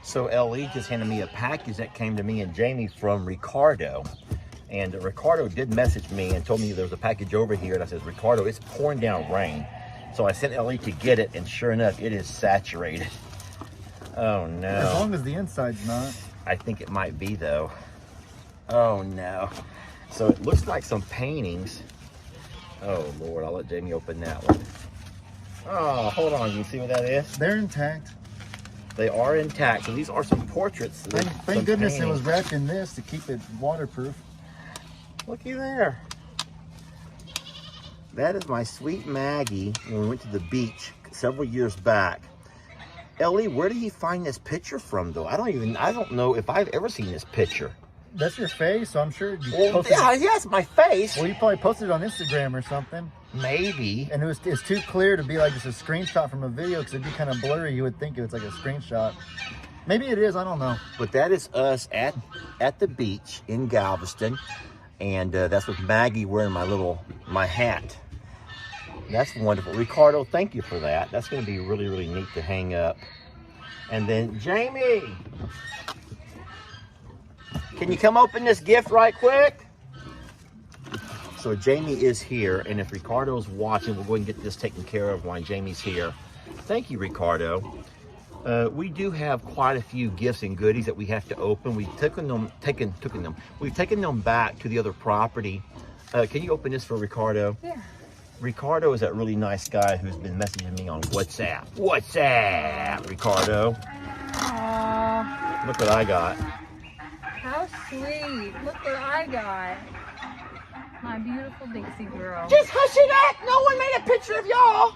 So LE just handed me a package that came to me and Jamie from Ricardo. And Ricardo did message me and told me there was a package over here. And I said, Ricardo, it's pouring down rain. So I sent LE to get it, and sure enough, it is saturated. Oh no. As long as the inside's not. I think it might be though. Oh no. So it looks like some paintings. Oh Lord, I'll let Jamie open that one. Oh, hold on, you see what that is? They're intact. They are intact. So these are some portraits. Thank goodness it was wrapped in this to keep it waterproof. Looky there. That is my sweet Maggie when we went to the beach several years back. Ellie, where did he find this picture from though? I don't know if I've ever seen this picture. That's your face, so I'm sure you posted it. Yeah, it's my face. Well, you probably posted it on Instagram or something. Maybe. And it's too clear to be like just a screenshot from a video because it'd be kind of blurry. You would think it's like a screenshot. Maybe it is, I don't know. But that is us at the beach in Galveston. And that's with Maggie wearing my hat. That's wonderful. Ricardo, thank you for that. That's going to be really, really neat to hang up. And then Jamie, can you come open this gift right quick? So Jamie is here, and if Ricardo's watching, we'll go ahead and get this taken care of while Jamie's here. Thank you, Ricardo. We do have quite a few gifts and goodies that we have to open. We've taken them back to the other property. Can you open this for Ricardo? Yeah. Ricardo is that really nice guy who's been messaging me on WhatsApp. WhatsApp, Ricardo. Aww. Look what I got. How sweet. Look what I got. My beautiful Dixie girl. Just hush it up. No one made a picture of y'all.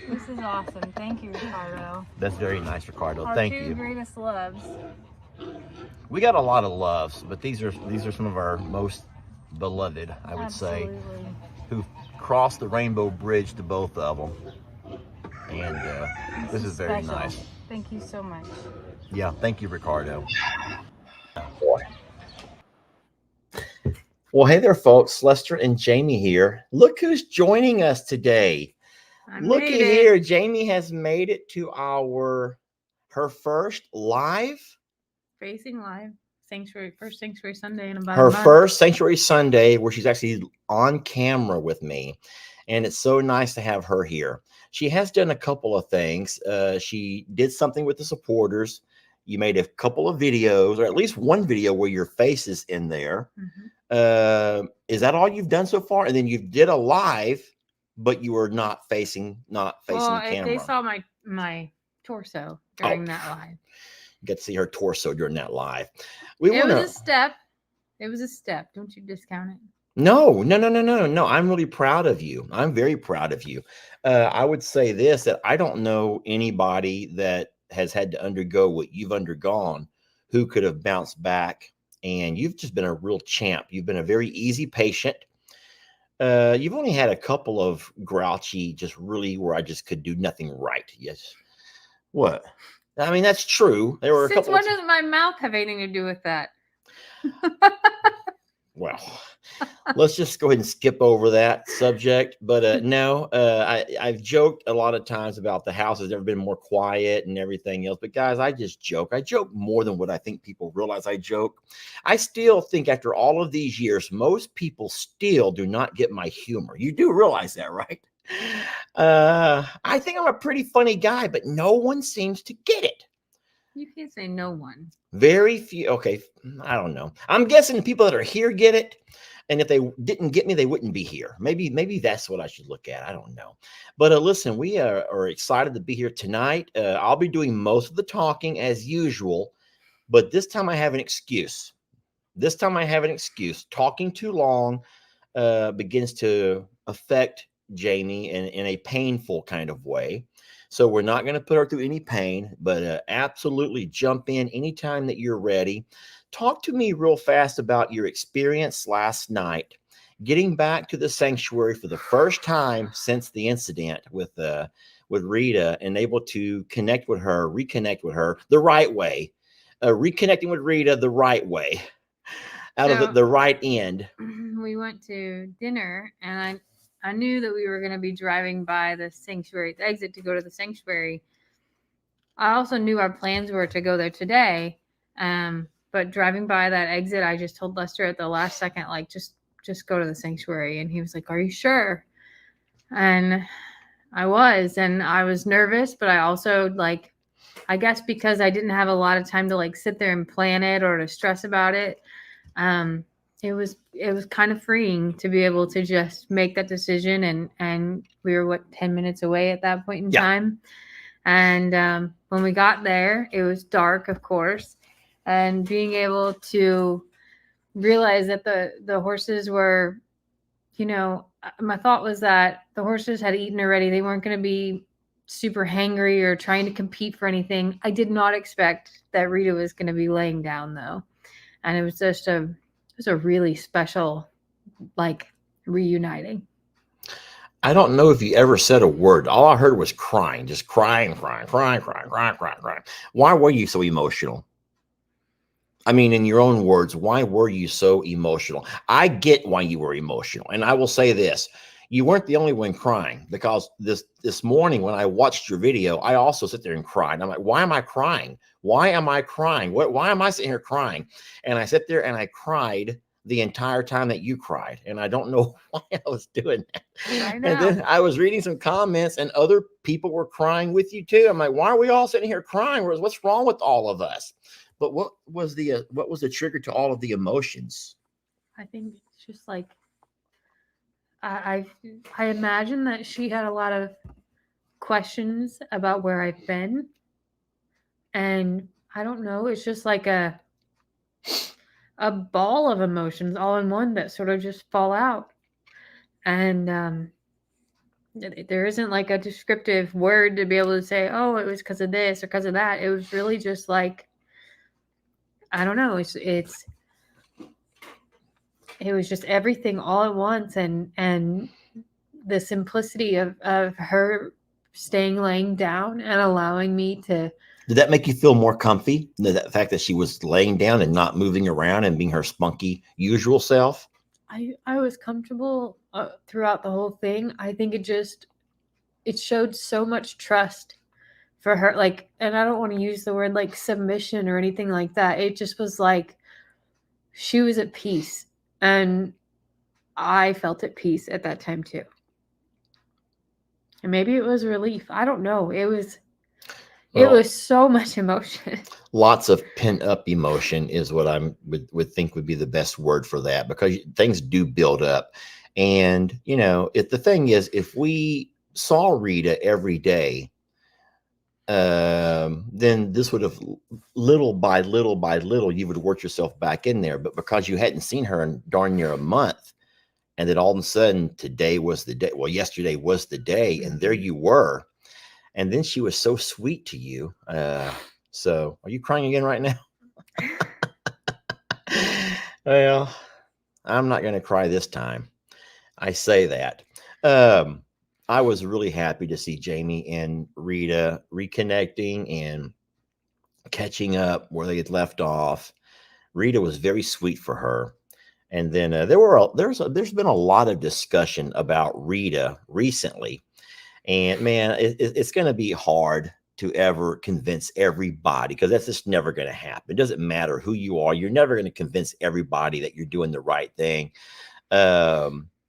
This is awesome. Thank you, Ricardo. That's very nice, Ricardo. Our Thank two you. greatest loves. We got a lot of loves, but these are some of our most beloved, I would say, who crossed the rainbow bridge to both of them. And this is very special. nice. Thank you so much. Yeah, thank you, Ricardo. Well, hey there, folks. Lester and Jamie here. Look who's joining us today. Looky here. Jamie has made it to her first live. Facing live. First Sanctuary Sunday in about Her a month. first Sanctuary Sunday where she's actually on camera with me. And it's so nice to have her here. She has done a couple of things. She did something with the supporters. You made a couple of videos, or at least one video where your face is in there. Mm-hmm. Is that all you've done so far? And then you did a live, but you were not facing the camera. They saw my torso during that live. You got to see her torso during that live. It was a step. It was a step. Don't you discount it? No. I'm really proud of you. I'm very proud of you. I would say this, that I don't know anybody that has had to undergo what you've undergone who could have bounced back. And you've just been a real champ. You've been a very easy patient. You've only had a couple of grouchy, just really where I just could do nothing right. Yes. What? I mean, that's true. There were a couple. When does my mouth have anything to do with that? Well, let's just go ahead and skip over that subject. But no, I've joked a lot of times about the house has never been more quiet and everything else. But guys, I just joke. I joke more than what I think people realize I joke. I still think after all of these years, most people still do not get my humor. You do realize that, right? I think I'm a pretty funny guy, but no one seems to get it. You can't say no one. Very few. Okay, I don't know. I'm guessing the people that are here get it, and if they didn't get me, they wouldn't be here. Maybe that's what I should look at. I don't know. But listen, we are excited to be here tonight. I'll be doing most of the talking as usual, but this time I have an excuse. Talking too long begins to affect Jamie in a painful kind of way. So we're not going to put her through any pain, but absolutely jump in anytime that you're ready. Talk to me real fast about your experience last night, getting back to the sanctuary for the first time since the incident with Rita, and able to reconnect with her the right way, reconnecting with Rita the right way, of the right end. We went to dinner, and I knew that we were going to be driving by the sanctuary, the exit to go to the sanctuary I also knew our plans were to go there today. But driving by that exit, I just told Lester at the last second, like, just go to the sanctuary. And he was like, "Are you sure?" And I was nervous, but I also, like, I guess because I didn't have a lot of time to like sit there and plan it or to stress about it, um, it was kind of freeing to be able to just make that decision. And we were, what, 10 minutes away at that point in Yeah. time. And when we got there, it was dark, of course, and being able to realize that the horses were, my thought was that the horses had eaten already. They weren't going to be super hangry or trying to compete for anything. I did not expect that Rita was going to be laying down, though. And it was a really special, like, reuniting. I don't know if you ever said a word. All I heard was crying, just crying, crying, crying, crying, crying, crying, crying. Why were you so emotional? I mean, in your own words, why were you so emotional? I get why you were emotional. And I will say this, you weren't the only one crying, because this morning when I watched your video, I also sit there and cried. I'm like, why am I crying? Why am I crying? Why am I sitting here crying? And I sit there and I cried the entire time that you cried. And I don't know why I was doing that. I And know. then I was reading some comments and other people were crying with you too. I'm like, why are we all sitting here crying? What's wrong with all of us? But what was the trigger to all of the emotions? I think it's just like I I imagine that she had a lot of questions about where I've been, and I don't know, it's just like a ball of emotions all in one that sort of just fall out. And there isn't like a descriptive word to be able to say, "Oh, it was because of this or because of that." It was really just like, I don't know, it was just everything all at once. And the simplicity of her staying laying down and allowing me to. Did that make you feel more comfy? The fact that she was laying down and not moving around and being her spunky usual self? I was comfortable throughout the whole thing. I think it showed so much trust for her, like, and I don't want to use the word like submission or anything like that. It just was like she was at peace, and I felt at peace at that time too. And maybe it was relief. I don't know. It was so much emotion. Lots of pent up emotion is what I would think would be the best word for that, because things do build up. And, if the thing is, if we saw Rita every day, then this would have little by little by little, you would work yourself back in there. But because you hadn't seen her in darn near a month, and then all of a sudden today was the day, well, yesterday was the day, and there you were. And then she was so sweet to you. So are you crying again right now? Well, I'm not going to cry this time. I say that. I was really happy to see Jami and Rita reconnecting and catching up where they had left off. Rita was very sweet for her. And then there's been a lot of discussion about Rita recently. And man, it's going to be hard to ever convince everybody, because that's just never going to happen. It doesn't matter who you are. You're never going to convince everybody that you're doing the right thing.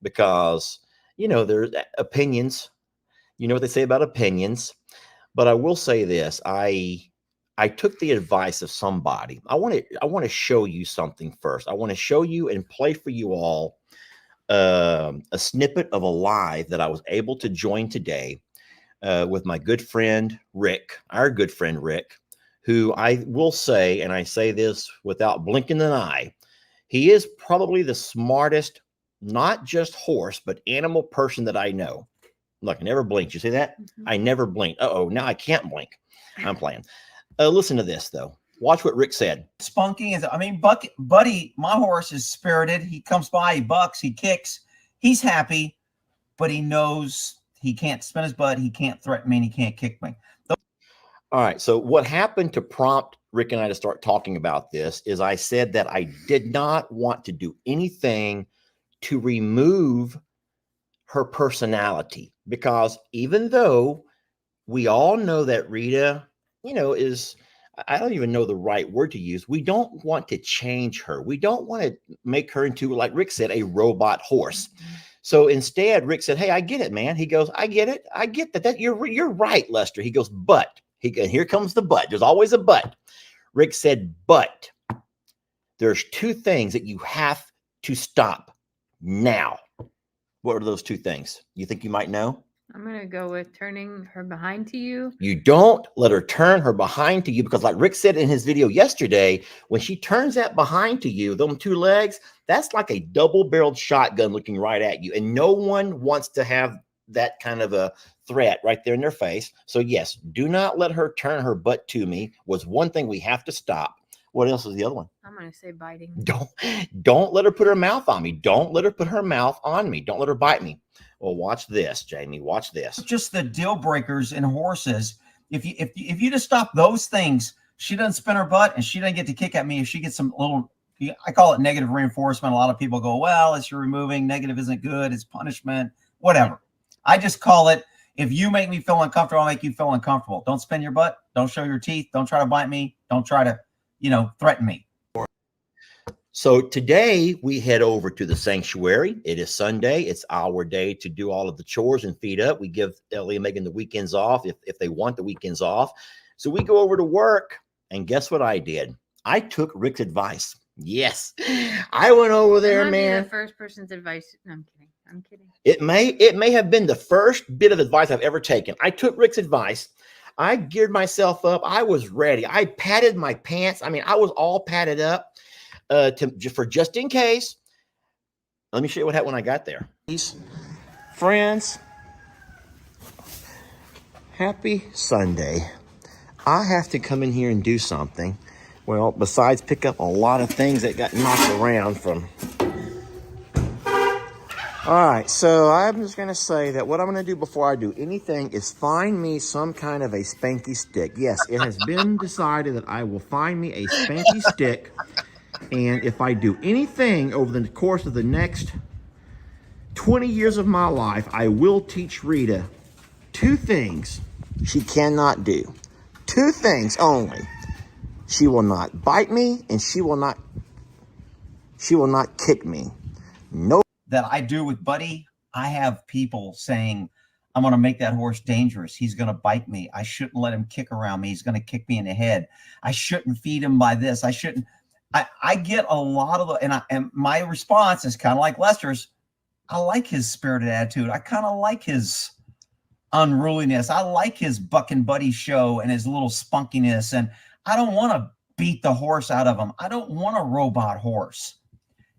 Because, there's opinions. You know what they say about opinions. But I will say this. I took the advice of somebody. I want to show you something first. I want to show you and play for you all a snippet of a live that I was able to join today with my good friend Rick, our good friend Rick, who I will say, and I say this without blinking an eye, he is probably the smartest, not just horse, but animal person that I know. Look, I never blinked. You see that? Mm-hmm. I never blinked. Uh-oh, now I can't blink. I'm playing. Listen to this, though. Watch what Rick said. Spunky is, Buddy, my horse is spirited. He comes by, he bucks, he kicks. He's happy, but he knows he can't spin his butt. He can't threaten me, and he can't kick me. All right. So what happened to prompt Rick and I to start talking about this is I said that I did not want to do anything to remove her personality, because even though we all know that Rita is, I don't even know the right word to use. We don't want to change her. We don't want to make her into, like Rick said, a robot horse. So instead, Rick said, "Hey, I get it, man." He goes, "I get it. I get that. You're right, Lester." He goes, "But," and here comes the but. There's always a but. Rick said, "But there's two things that you have to stop now." What are those two things? You think you might know? I'm going to go with turning her behind to you. You don't let her turn her behind to you, because like Rick said in his video yesterday, when she turns that behind to you, them two legs, that's like a double-barreled shotgun looking right at you. And no one wants to have that kind of a threat right there in their face. So yes, do not let her turn her butt to me was one thing we have to stop. What else is the other one? I'm going to say biting. Don't let her put her mouth on me. Don't let her put her mouth on me. Don't let her bite me. Well, watch this, Jamie. Watch this. Just the deal breakers in horses. If you just stop those things, she doesn't spin her butt and she doesn't get to kick at me. If she gets some little, I call it negative reinforcement. A lot of people go, well, it's you're removing. Negative isn't good. It's punishment. Whatever. I just call it, if you make me feel uncomfortable, I'll make you feel uncomfortable. Don't spin your butt. Don't show your teeth. Don't try to bite me. Don't try to, threaten me. So today we head over to the sanctuary. It is Sunday. It's our day to do all of the chores and feed up. We give Ellie and Megan the weekends off if they want the weekends off. So we go over to work, and guess what I did? I took Rick's advice. Yes, I went over there, man. The first person's advice. No, I'm kidding. I'm kidding. It may have been the first bit of advice I've ever taken. I took Rick's advice. I geared myself up. I was ready. I padded my pants. I mean, I was all padded up. For just in case. Let me show you what happened when I got there. Friends, happy Sunday. I have to come in here and do something. Well, besides pick up a lot of things that got knocked around from. All right, so I'm just going to say that what I'm going to do before I do anything is find me some kind of a spanky stick. Yes, it has been decided that I will find me a spanky stick. And if I do anything over the course of the next 20 years of my life, I will teach Rita two things she cannot do. Two things only. She will not bite me, and she will not kick me. No. That I do with Buddy, I have people saying, I'm going to make that horse dangerous. He's going to bite me. I shouldn't let him kick around me. He's going to kick me in the head. I shouldn't feed him by this. I shouldn't. I get a lot of the, and my response is kind of like Lester's. I like his spirited attitude. I kind of like his unruliness. I like his Buck and Buddy show and his little spunkiness. And I don't want to beat the horse out of him. I don't want a robot horse.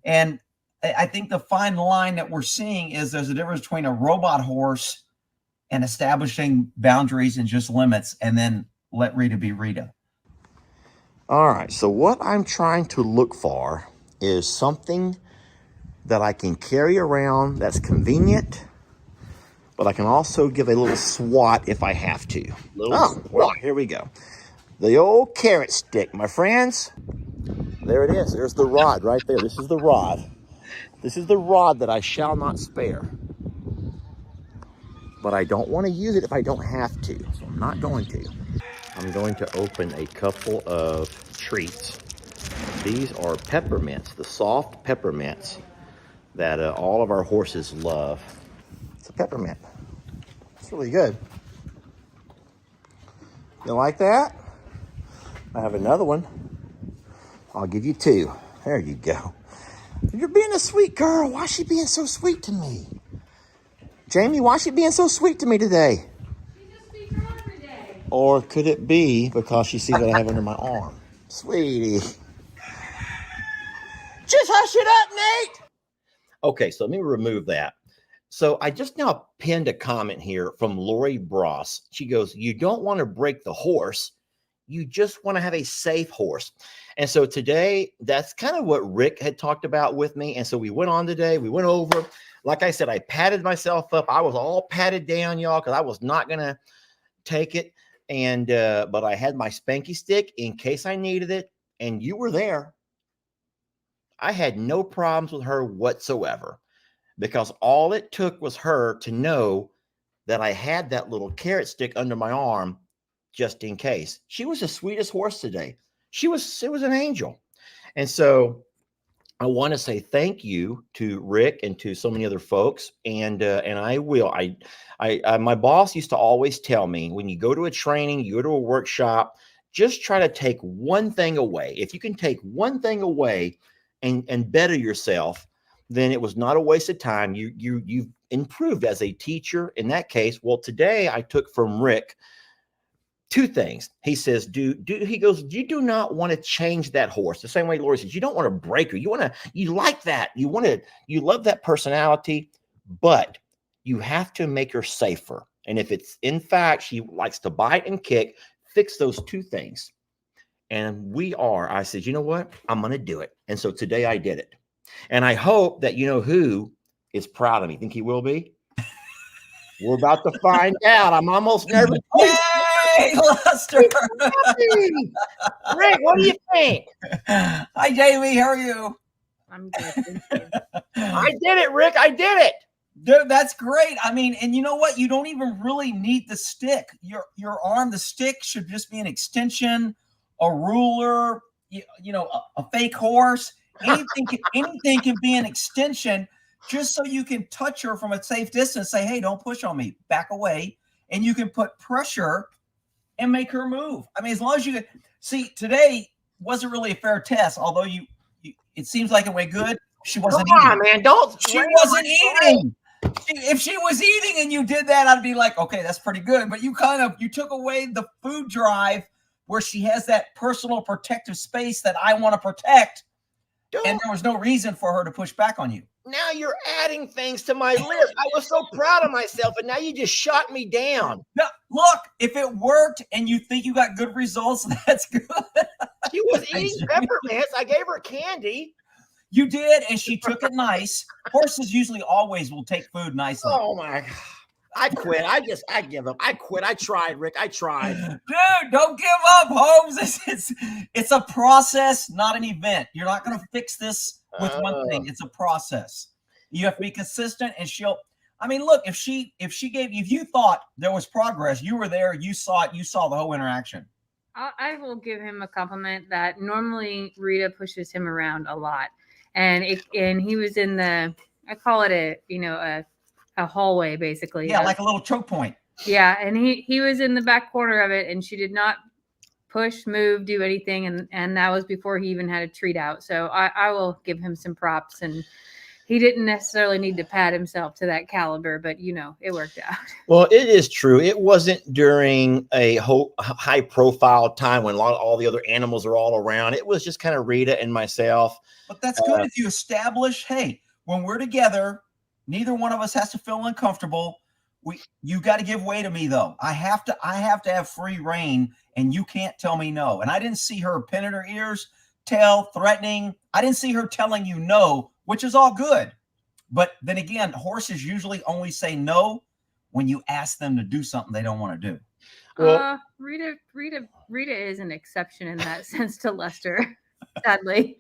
And I think the fine line that we're seeing is there's a difference between a robot horse and establishing boundaries and just limits, and then let Rita be Rita. All right, so what I'm trying to look for is something that I can carry around that's convenient, but I can also give a little swat if I have to. Well, here we go. The old carrot stick, my friends. There it is. There's the rod right there. This is the rod. This is the rod that I shall not spare. But I don't want to use it if I don't have to, so I'm not going to. I'm going to open a couple of treats. These are peppermints, the soft peppermints that all of our horses love. It's a peppermint. It's really good. You like that? I have another one. I'll give you two. There you go. You're being a sweet girl. Why is she being so sweet to me? Jamie, why is she being so sweet to me today? Or could it be because she sees what I have under my arm? Sweetie. Just hush it up, Nate. Okay, so let me remove that. So I just now pinned a comment here from Lori Bross. She goes, you don't want to break the horse. You just want to have a safe horse. And so today, that's kind of what Rick had talked about with me. And so we went on today. We went over. Like I said, I patted myself up. I was all patted down, y'all, because I was not going to take it. And but I had my spanky stick in case I needed it, and you were there. I had no problems with her whatsoever, because all it took was her to know that I had that little carrot stick under my arm, just in case. She was the sweetest horse today. It was an angel. And so I want to say thank you to Rick and to so many other folks. And I will. My boss used to always tell me, when you go to a training, you go to a workshop, just try to take one thing away. If you can take one thing away and better yourself, then it was not a waste of time. You've improved as a teacher in that case. Well, today I took from Rick two things. He says, he goes, you do not want to change that horse. The same way Lori says, you don't want to break her. You like that. You love that personality, but you have to make her safer. And if it's in fact, she likes to bite and kick, fix those two things. And I said, you know what? I'm going to do it. And so today I did it. And I hope that who is proud of me. Think he will be? We're about to find out. I'm almost nervous. Yay, Lester! Rick, what do you think? Hi, Jami. How are you? I'm good. Thank you. I did it, Rick. I did it. Dude, that's great. I mean, and you know what? You don't even really need the stick. Your arm, the stick should just be an extension, a ruler, a fake horse. Anything can be an extension, just so you can touch her from a safe distance. Say, hey, don't push on me. Back away. And you can put pressure and make her move. I mean, as long as you see, today wasn't really a fair test, although it seems like it went good. She wasn't eating. Come on, man. She wasn't eating. If she was eating and you did that, I'd be like, okay, that's pretty good. But you took away the food drive where she has that personal protective space that I want to protect. And there was no reason for her to push back on you. Now you're adding things to my list. I was so proud of myself, and now you just shot me down. No, look, if it worked and you think you got good results, that's good. She was eating peppermints. I gave her candy. You did, and she took it nice. Horses usually always will take food nicely. Oh, my God. I quit. I give up. I quit. I tried, Rick. I tried. Dude, don't give up, Holmes. It's a process, not an event. You're not going to fix this with one thing. It's a process. You have to be consistent, and look, if you thought there was progress, you were there, you saw it, you saw the whole interaction. I will give him a compliment that normally Rita pushes him around a lot. And he was in I call it a hallway, basically. Yeah, like a little choke point. Yeah, and he was in the back corner of it, and she did not push, move, do anything, and that was before he even had a treat out. So I will give him some props, and he didn't necessarily need to pat himself to that caliber, but it worked out. Well, it is true. It wasn't during a high profile time when all the other animals are all around. It was just kind of Rita and myself. But that's good if you establish, hey, when we're together, neither one of us has to feel uncomfortable. You got to give way to me, though. I have to have free reign, and you can't tell me no. And I didn't see her pinning her ears, threatening. I didn't see her telling you no, which is all good. But then again, horses usually only say no when you ask them to do something they don't want to do. Well, Rita is an exception in that sense to Lester. Sadly,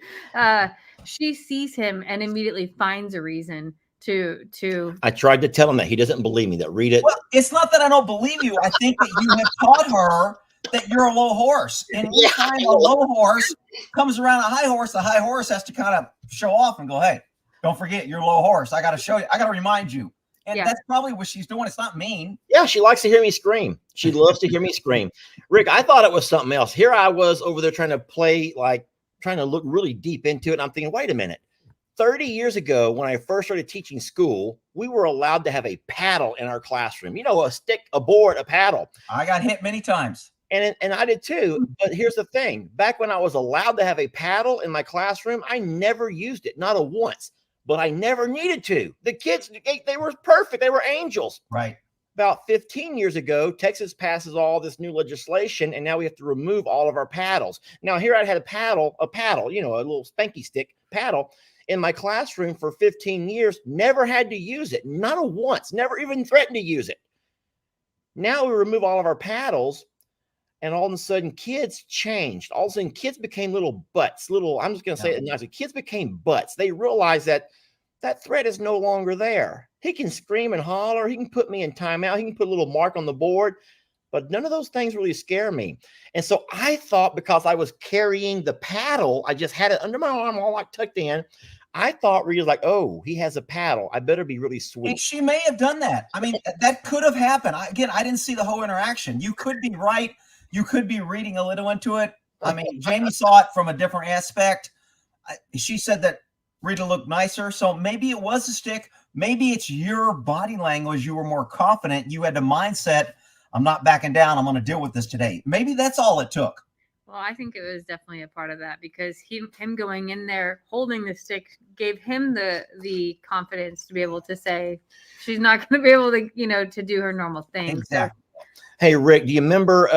she sees him and immediately finds a reason to. I tried to tell him that. He doesn't believe me. That Rita. Well, it's not that I don't believe you. I think that you have taught her that you're a low horse, and anytime a low horse comes around a high horse, the high horse has to kind of show off and go, "Hey, don't forget you're a low horse. I got to show you. I got to remind you." And that's probably what she's doing. It's not mean. Yeah, she likes to hear me scream. She loves to hear me scream. Rick, I thought it was something else. Here I was over there trying to look really deep into it. And I'm thinking, wait a minute. 30 years ago, when I first started teaching school, we were allowed to have a paddle in our classroom. A stick, a board, a paddle. I got hit many times. And I did too. But here's the thing. Back when I was allowed to have a paddle in my classroom, I never used it, not a once. But I never needed to. The kids, they were perfect. They were angels. Right. About 15 years ago, Texas passes all this new legislation, and now we have to remove all of our paddles. Now, here I had a paddle, a little spanky stick paddle in my classroom for 15 years, never had to use it, not a once, never even threatened to use it. Now we remove all of our paddles, and all of a sudden kids changed. All of a sudden kids became little butts, I'm just going to say it nicely. Kids became butts. They realized that threat is no longer there. He can scream and holler. He can put me in timeout. He can put a little mark on the board. but none of those things really scare me. And so I thought because I was carrying the paddle, I just had it under my arm, all like tucked in. I thought Rita was like, oh, he has a paddle. I better be really And sweet. she may have done that. I mean, that could have happened. Again, I didn't see the whole interaction. You could be right. You could be reading a little into it. I mean, Jami saw it from a different aspect. She said that Rita looked nicer. So maybe it was a stick. Maybe it's your body language. You were more confident. You had the mindset, I'm not backing down. I'm going to deal with this today. Maybe that's all it took. Well, I think it was definitely a part of that because him going in there holding the stick gave him the confidence to be able to say she's not going to be able to to do her normal thing. Exactly. So, Hey Rick, do you remember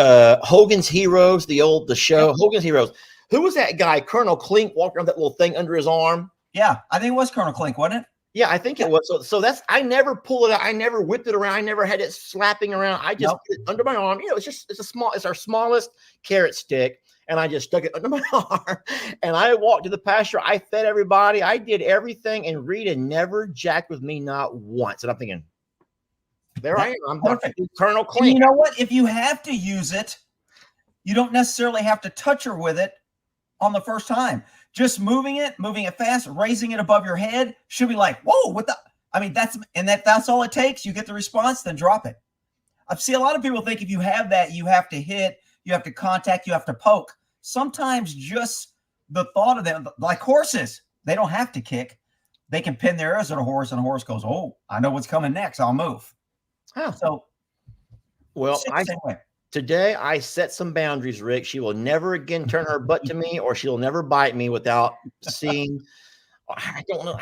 Hogan's Heroes, the show Hogan's Heroes? Who was that guy? Colonel Klink walking around with that little thing under his arm. Yeah, I think it was Colonel Klink, wasn't it? Yeah, I think it was. So that's, I never pulled it out. I never whipped it around. I never had it slapping around. I just put it under my arm. It's our smallest carrot stick. And I just stuck it under my arm. And I walked to the pasture. I fed everybody. I did everything. And Rita never jacked with me, not once. And I'm thinking, there I am. I'm perfect. Colonel Klink. And you know what? If you have to use it, you don't necessarily have to touch her with it on the first time. Just moving it fast, raising it above your head, she'll be like, whoa, what the? I mean, that's all it takes. You get the response, then drop it. I see a lot of people think if you have that, you have to hit, you have to contact, you have to poke. Sometimes just the thought of them, like horses, they don't have to kick. They can pin their ears at a horse, and a horse goes, oh, I know what's coming next. I'll move. Oh. So, well, today I set some boundaries, Rick. She will never again turn her butt to me, or she'll never bite me without seeing. I don't know.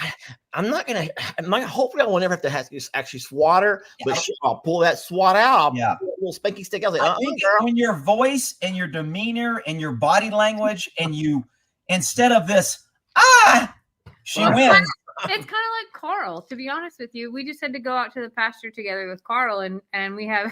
I'm not going to, hopefully I will never have to actually swat her, but I'll pull that swat out. Yeah. Pull a little spanky stick. I was I like, think girl. when your voice and your demeanor and your body language and you, instead of this, she wins. It's kind of like Carl, to be honest with you. We just had to go out to the pasture together with Carl, and we have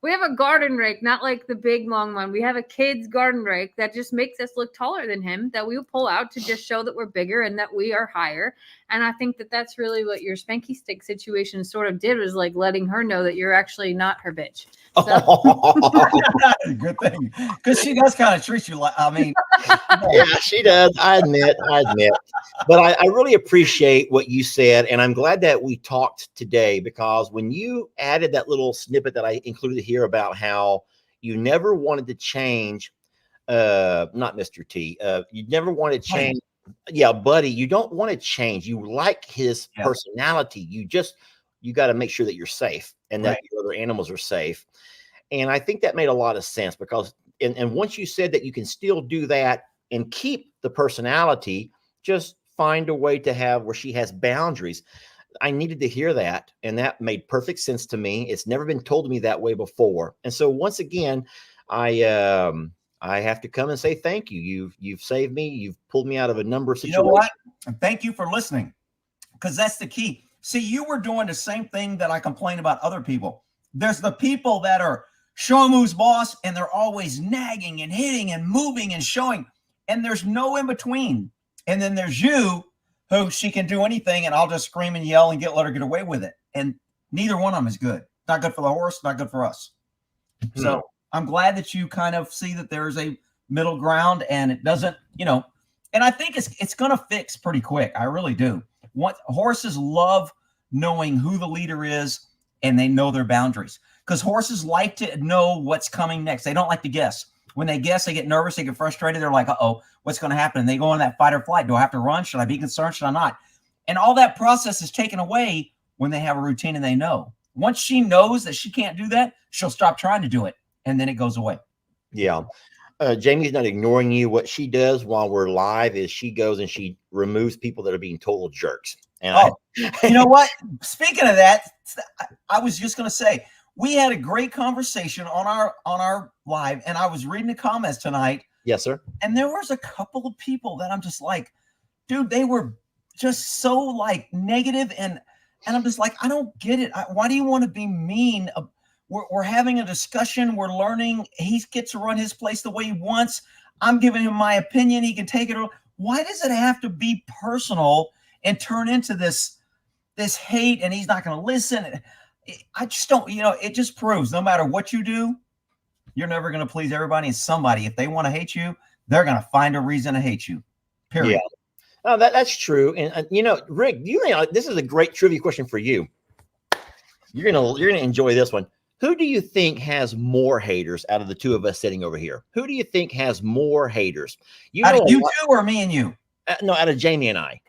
a garden rake, not like the big long one. We have a kid's garden rake that just makes us look taller than him, that we pull out to just show that we're bigger and that we are higher. And I think that that's really what your spanky stick situation sort of did, was like letting her know that you're actually not her bitch. So. Good thing, because she does kind of treat you like, I mean, yeah, she does. I admit. But I really appreciate what you said, and I'm glad that we talked today, because when you added that little snippet that I included here about how you never wanted to change, not Mr. T, you never wanted to change. Yeah, buddy, you don't want to change. You like his personality. You got to make sure that you're safe and that your other animals are safe. And I think that made a lot of sense, because and once you said that you can still do that and keep the personality, just find a way to have where she has boundaries. I needed to hear that, and that made perfect sense to me. It's never been told to me that way before. And so once again, I have to come and say thank you. You've saved me. You've pulled me out of a number of situations. You know what? And thank you for listening, because that's the key. See, you were doing the same thing that I complain about other people. There's the people that are show 'em who's boss, and they're always nagging and hitting and moving and showing, and there's no in between. And then there's you, who she can do anything, and I'll just scream and yell and let her get away with it. And neither one of them is good. Not good for the horse, not good for us. So I'm glad that you kind of see that there's a middle ground, and it doesn't, and I think it's going to fix pretty quick. I really do. Horses love knowing who the leader is, and they know their boundaries, because horses like to know what's coming next. They don't like to guess. When they guess, they get nervous, they get frustrated. They're like, uh-oh, what's going to happen? And they go in that fight or flight. Do I have to run? Should I be concerned? Should I not? And all that process is taken away when they have a routine and they know. Once she knows that she can't do that, she'll stop trying to do it, and then it goes away. Yeah. Jami's not ignoring you. What she does while we're live is she goes and she removes people that are being total jerks. And you know what? Speaking of that, I was just going to say, we had a great conversation on our live, and I was reading the comments tonight. Yes, sir. And there was a couple of people that I'm just like, dude, they were just so like negative, and I'm just like, I don't get it. Why do you want to be mean? We're having a discussion. We're learning. He gets to run his place the way he wants. I'm giving him my opinion. He can take it. Why does it have to be personal and turn into this hate, and he's not going to listen? I just don't, it just proves no matter what you do, You're never going to please everybody. And somebody, if they want to hate you, they're going to find a reason to hate you. Period. Yeah. Oh, that's true. And you know, Rick, this is a great trivia question for you. You're gonna enjoy this one. Who do you think has more haters out of the two of us sitting over here? Who do you think has more haters? Out of you two or me and you? No, out of Jamie and I.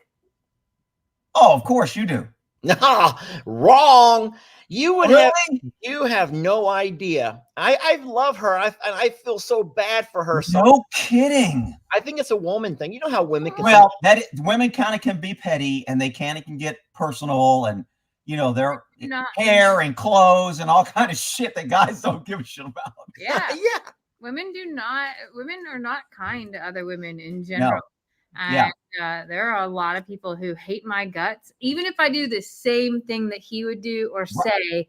Oh, of course you do. No, wrong. You would Really? you have no idea. I love her. I feel so bad for her. No kidding. I think it's a woman thing. You know how women can. Well, women kind of can be petty, and they can get personal, and you know their hair and clothes and all kind of shit that guys don't give a shit about. Yeah, yeah. Women are not kind to other women in general. No. And there are a lot of people who hate my guts, even if I do the same thing that he would do or say.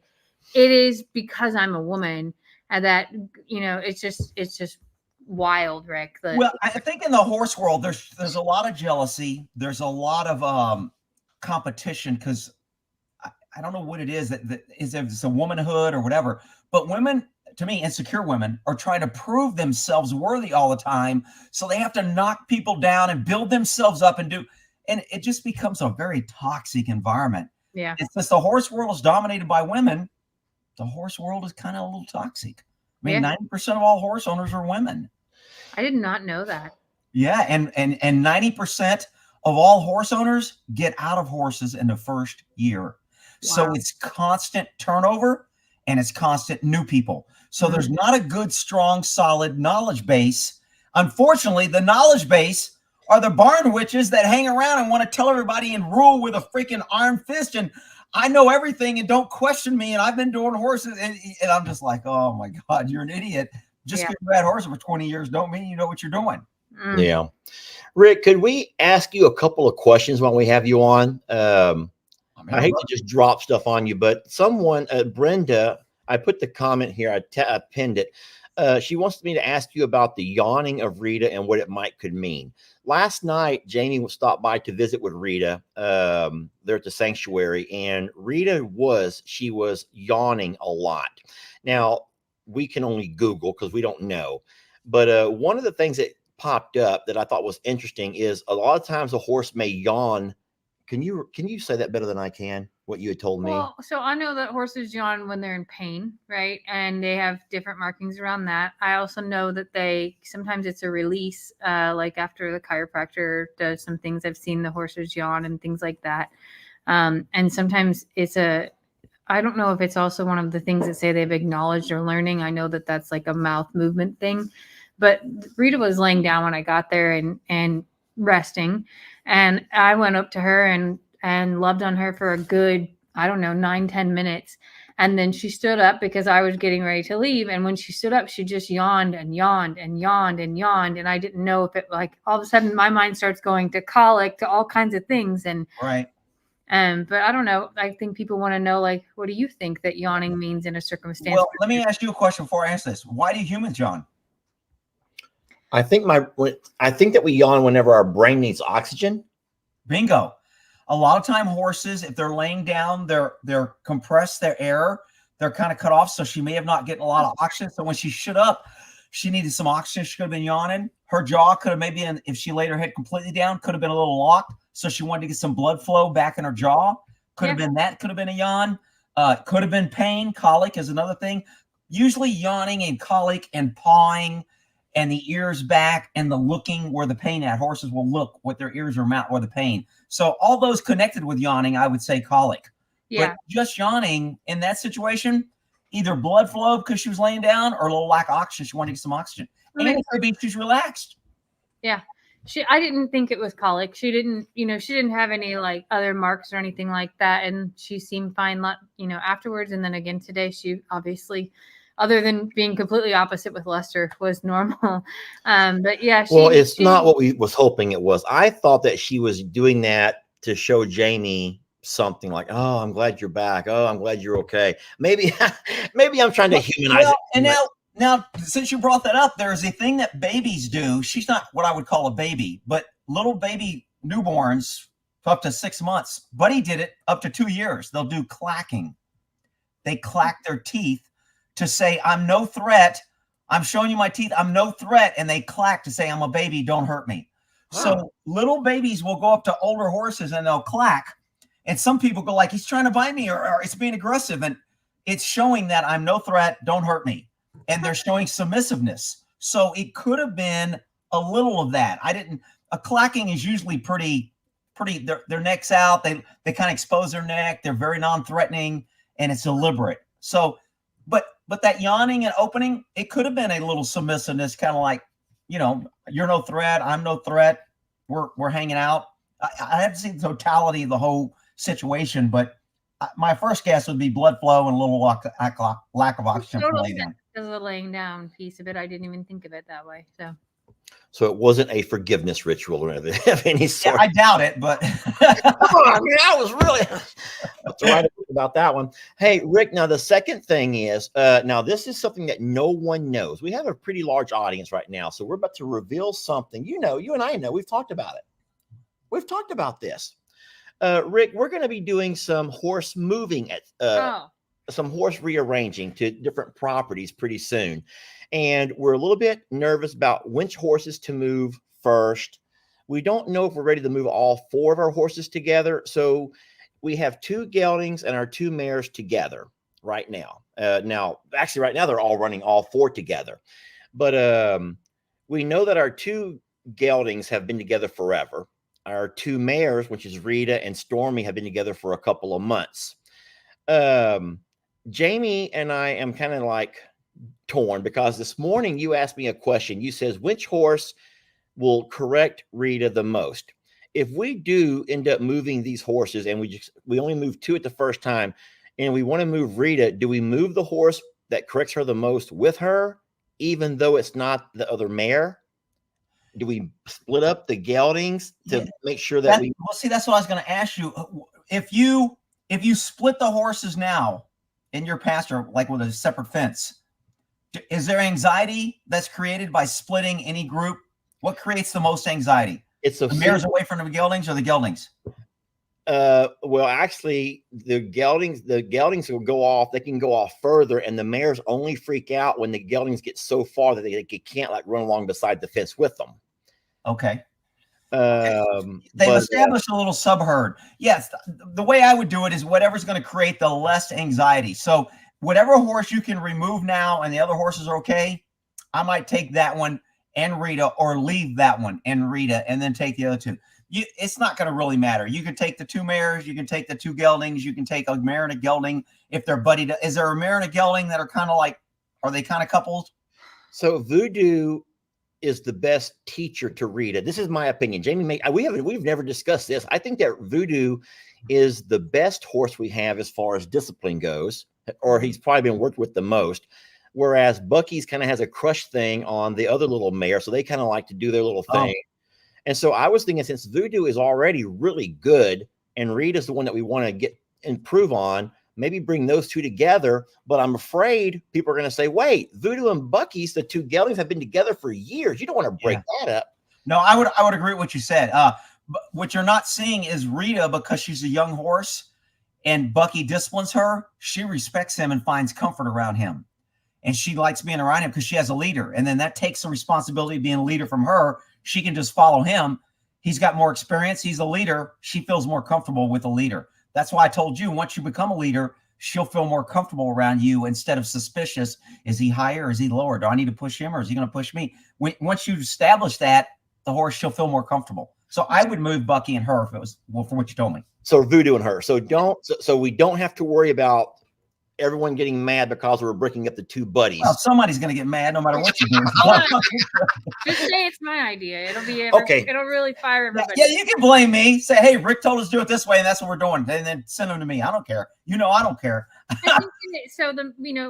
It is because I'm a woman, and that it's just wild, Rick. Well, I think in the horse world, there's a lot of jealousy. There's a lot of competition because I don't know what it is that is if it's a womanhood or whatever, but women. To me, insecure women are trying to prove themselves worthy all the time. So they have to knock people down and build themselves up and it just becomes a very toxic environment. Yeah. It's just the horse world is dominated by women. The horse world is kind of a little toxic. I mean, 90% of all horse owners are women. I did not know that. Yeah. And 90% of all horse owners get out of horses in the first year. Wow. So it's constant turnover and it's constant new people. So there's not a good, strong, solid knowledge base. Unfortunately, the knowledge base are the barn witches that hang around and want to tell everybody and rule with a freaking iron fist. And I know everything and don't question me. And I've been doing horses. And I'm just like, oh, my God, you're an idiot. Just because you had horses for 20 years don't mean you know what you're doing. Yeah. Rick, could we ask you a couple of questions while we have you on? I hate to just drop stuff on you, but someone, Brenda, I put the comment here. I pinned it. She wants me to ask you about the yawning of Rita and what it could mean. Last night, Jamie stopped by to visit with Rita there at the sanctuary, and Rita was yawning a lot. Now, we can only Google because we don't know. But one of the things that popped up that I thought was interesting is a lot of times a horse may yawn. Can you say that better than I can? What you had told me? Well, so I know that horses yawn when they're in pain, right? And they have different markings around that. I also know that sometimes it's a release, like after the chiropractor does some things. I've seen the horses yawn and things like that. And sometimes I don't know if it's also one of the things that say they've acknowledged or learning. I know that that's like a mouth movement thing. But Rita was laying down when I got there and resting. And I went up to her and loved on her for a good, 9-10 minutes. And then she stood up because I was getting ready to leave. And when she stood up, she just yawned and yawned and yawned and yawned. And I didn't know if it, like, all of a sudden my mind starts going to colic, to all kinds of things. And right. But I don't know. I think people want to know, like, what do you think that yawning means in a circumstance? Well, let me ask you a question before I answer this. Why do humans yawn? I think that we yawn whenever our brain needs oxygen. Bingo. A lot of time horses, if they're laying down, they're compressed, their air, they're kind of cut off. So she may have not getting a lot of oxygen. So when she stood up, she needed some oxygen. She could have been yawning. Her jaw could have maybe, if she laid her head completely down, could have been a little locked. So she wanted to get some blood flow back in her jaw. Could have been that. Could have been a yawn. Could have been pain. Colic is another thing. Usually yawning and colic and pawing and the ears back and the looking where the pain at. Horses will look with their ears or mouth where the pain. So all those connected with yawning, I would say colic. Yeah. But just yawning in that situation, either blood flow because she was laying down or a little lack of oxygen. She wanted to get some oxygen. And it could be she's relaxed. Yeah. I didn't think it was colic. She didn't have any like other marks or anything like that. And she seemed fine, afterwards. And then again today, she obviously, other than being completely opposite with Lester, was normal. But yeah. It's not what we was hoping it was. I thought that she was doing that to show Jamie something like, oh, I'm glad you're back. Oh, I'm glad you're okay. Maybe I'm trying to humanize it. And now, since you brought that up, there's a thing that babies do. She's not what I would call a baby, but little baby newborns up to 6 months. Buddy did it up to 2 years. They'll do clacking. They clack their teeth to say, I'm no threat. I'm showing you my teeth. I'm no threat. And they clack to say, I'm a baby. Don't hurt me. Wow. So little babies will go up to older horses and they'll clack. And some people go like, he's trying to bite me or it's being aggressive. And it's showing that I'm no threat. Don't hurt me. And they're showing submissiveness. So it could have been a little of that. A clacking is usually pretty, their neck's out. They kind of expose their neck. They're very non-threatening and it's deliberate. So, but that yawning and opening, it could have been a little submissiveness, kind of like, you're no threat. I'm no threat. We're hanging out. I have to see the totality of the whole situation, but my first guess would be blood flow and a little lack of oxygen from laying down. The laying down piece of it, I didn't even think of it that way. So it wasn't a forgiveness ritual or anything of any sort. Yeah, I doubt it, but come on, I mean, I was really that's right about that one. Hey, Rick, now the second thing is, now this is something that no one knows. We have a pretty large audience right now, so we're about to reveal something. You and I know, we've talked about it. We've talked about this. Rick, we're going to be doing some horse moving at some horse rearranging to different properties pretty soon. And we're a little bit nervous about which horses to move first. We don't know if we're ready to move all 4 of our horses together. So we have 2 geldings and our 2 mares together right now. Actually, right now, they're all running all 4 together. But we know that our 2 geldings have been together forever. Our 2 mares, which is Rita and Stormy, have been together for a couple of months. Jami and I am kind of like torn because this morning you asked me a question. You says, which horse will correct Rita the most? If we do end up moving these horses and we only move 2 at the first time and we want to move Rita, do we move the horse that corrects her the most with her, even though it's not the other mare? Do we split up the geldings to make sure that well, see, that's what I was going to ask you. If you split the horses now in your pasture, like with a separate fence, is there anxiety that's created by splitting any group? What creates the most anxiety? It's the mares away from the geldings or the geldings? Well, actually, the geldings will go off. They can go off further, and the mares only freak out when the geldings get so far that they can't like run along beside the fence with them. Okay. They've established a little sub-herd. Yes, the way I would do it is whatever's going to create the less anxiety. So whatever horse you can remove now and the other horses are okay, I might take that one and Rita, or leave that one and Rita, and then take the other 2. It's not going to really matter. You can take the 2 mares, you can take the 2 geldings, you can take a mare and a gelding if they're buddied. Is there a mare and a gelding that are kind of like, are they kind of coupled? So Voodoo is the best teacher to Rita. This is my opinion. Jami, we've never discussed this. I think that Voodoo is the best horse we have as far as discipline goes, or he's probably been worked with the most. Whereas Bucky's kind of has a crush thing on the other little mare, so they kind of like to do their little thing. And so I was thinking, since Voodoo is already really good and Rita's the one that we want to improve on, maybe bring those 2 together. But I'm afraid people are going to say, wait, Voodoo and Bucky's, the 2 geldings, have been together for years. You don't want to break that up. No, I would agree with what you said. But what you're not seeing is Rita, because she's a young horse and Bucky disciplines her, she respects him and finds comfort around him. And she likes being around him because she has a leader. And then that takes the responsibility of being a leader from her. She can just follow him. He's got more experience. He's a leader. She feels more comfortable with a leader. That's why I told you, once you become a leader, she'll feel more comfortable around you instead of suspicious. Is he higher? Or is he lower? Do I need to push him or is he going to push me? Once you establish that, the horse, she'll feel more comfortable. So I would move Bucky and her if it was for what you told me. So Voodoo and her. So we don't have to worry about everyone getting mad because we're breaking up the 2 buddies. Well, somebody's going to get mad no matter what you do. Just say it's my idea. It'll be okay. It'll really fire everybody. Yeah, you can blame me. Say, hey, Rick told us to do it this way, and that's what we're doing. And then send them to me. I don't care. I don't care. So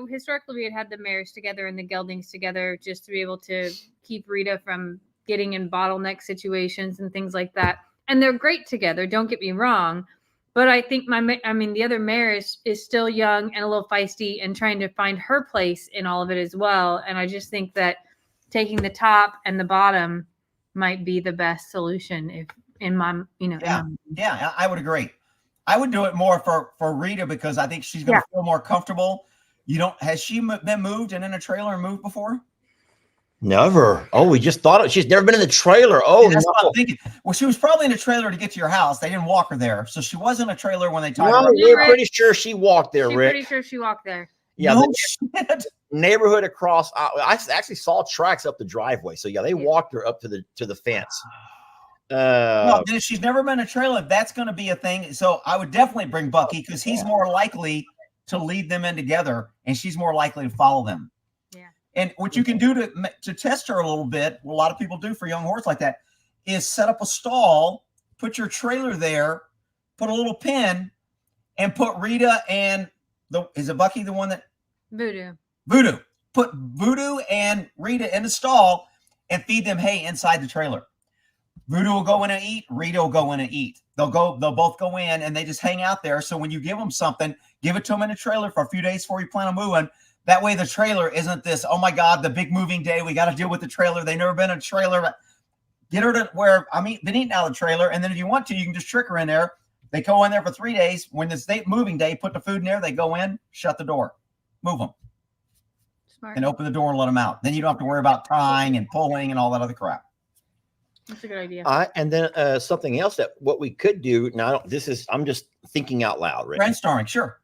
historically we had the mares together and the geldings together just to be able to keep Rita from getting in bottleneck situations and things like that. And they're great together. Don't get me wrong. But I think the other mare is still young and a little feisty and trying to find her place in all of it as well. And I just think that taking the top and the bottom might be the best solution Yeah, I would agree. I would do it more for Rita because I think she's going to feel more comfortable. Has she been moved and in a trailer and moved before? Never. Oh, we just thought it. She's never been in the trailer. Oh, Yeah, that's what no. I'm thinking. Well, she was probably in a trailer to get to your house. They didn't walk her there, so she was in a trailer when they tied her No, up. we're pretty sure she walked there, She's Rick. pretty sure she walked there. Yeah, No the shit. neighborhood across. I actually saw tracks up the driveway. So yeah, they walked her up to the fence. Well, then if she's never been in a trailer, that's going to be a thing. So I would definitely bring Bucky because he's more likely to lead them in together, and she's more likely to follow them. Yeah. And what you can do to test her a little bit, what a lot of people do for young horse like that, is set up a stall, put your trailer there, put a little pin, and put Rita and is it Bucky the one that Voodoo? Put Voodoo and Rita in the stall and feed them hay inside the trailer. Voodoo will go in and eat. Rita will go in and eat. They'll both go in and they just hang out there. So when you give them something, give it to them in a trailer for a few days before you plan on moving. That way the trailer isn't this, oh my God, the big moving day. We got to deal with the trailer. They've never been in a trailer. Get her to where been eating out of the trailer. And then if you want to, you can just trick her in there. They go in there for 3 days. When it's moving day, put the food in there. They go in, shut the door, move them. Smart. And open the door and let them out. Then you don't have to worry about tying and pulling and all that other crap. That's a good idea. And then something else that what we could do now. I'm just thinking out loud, right? Brainstorming, sure.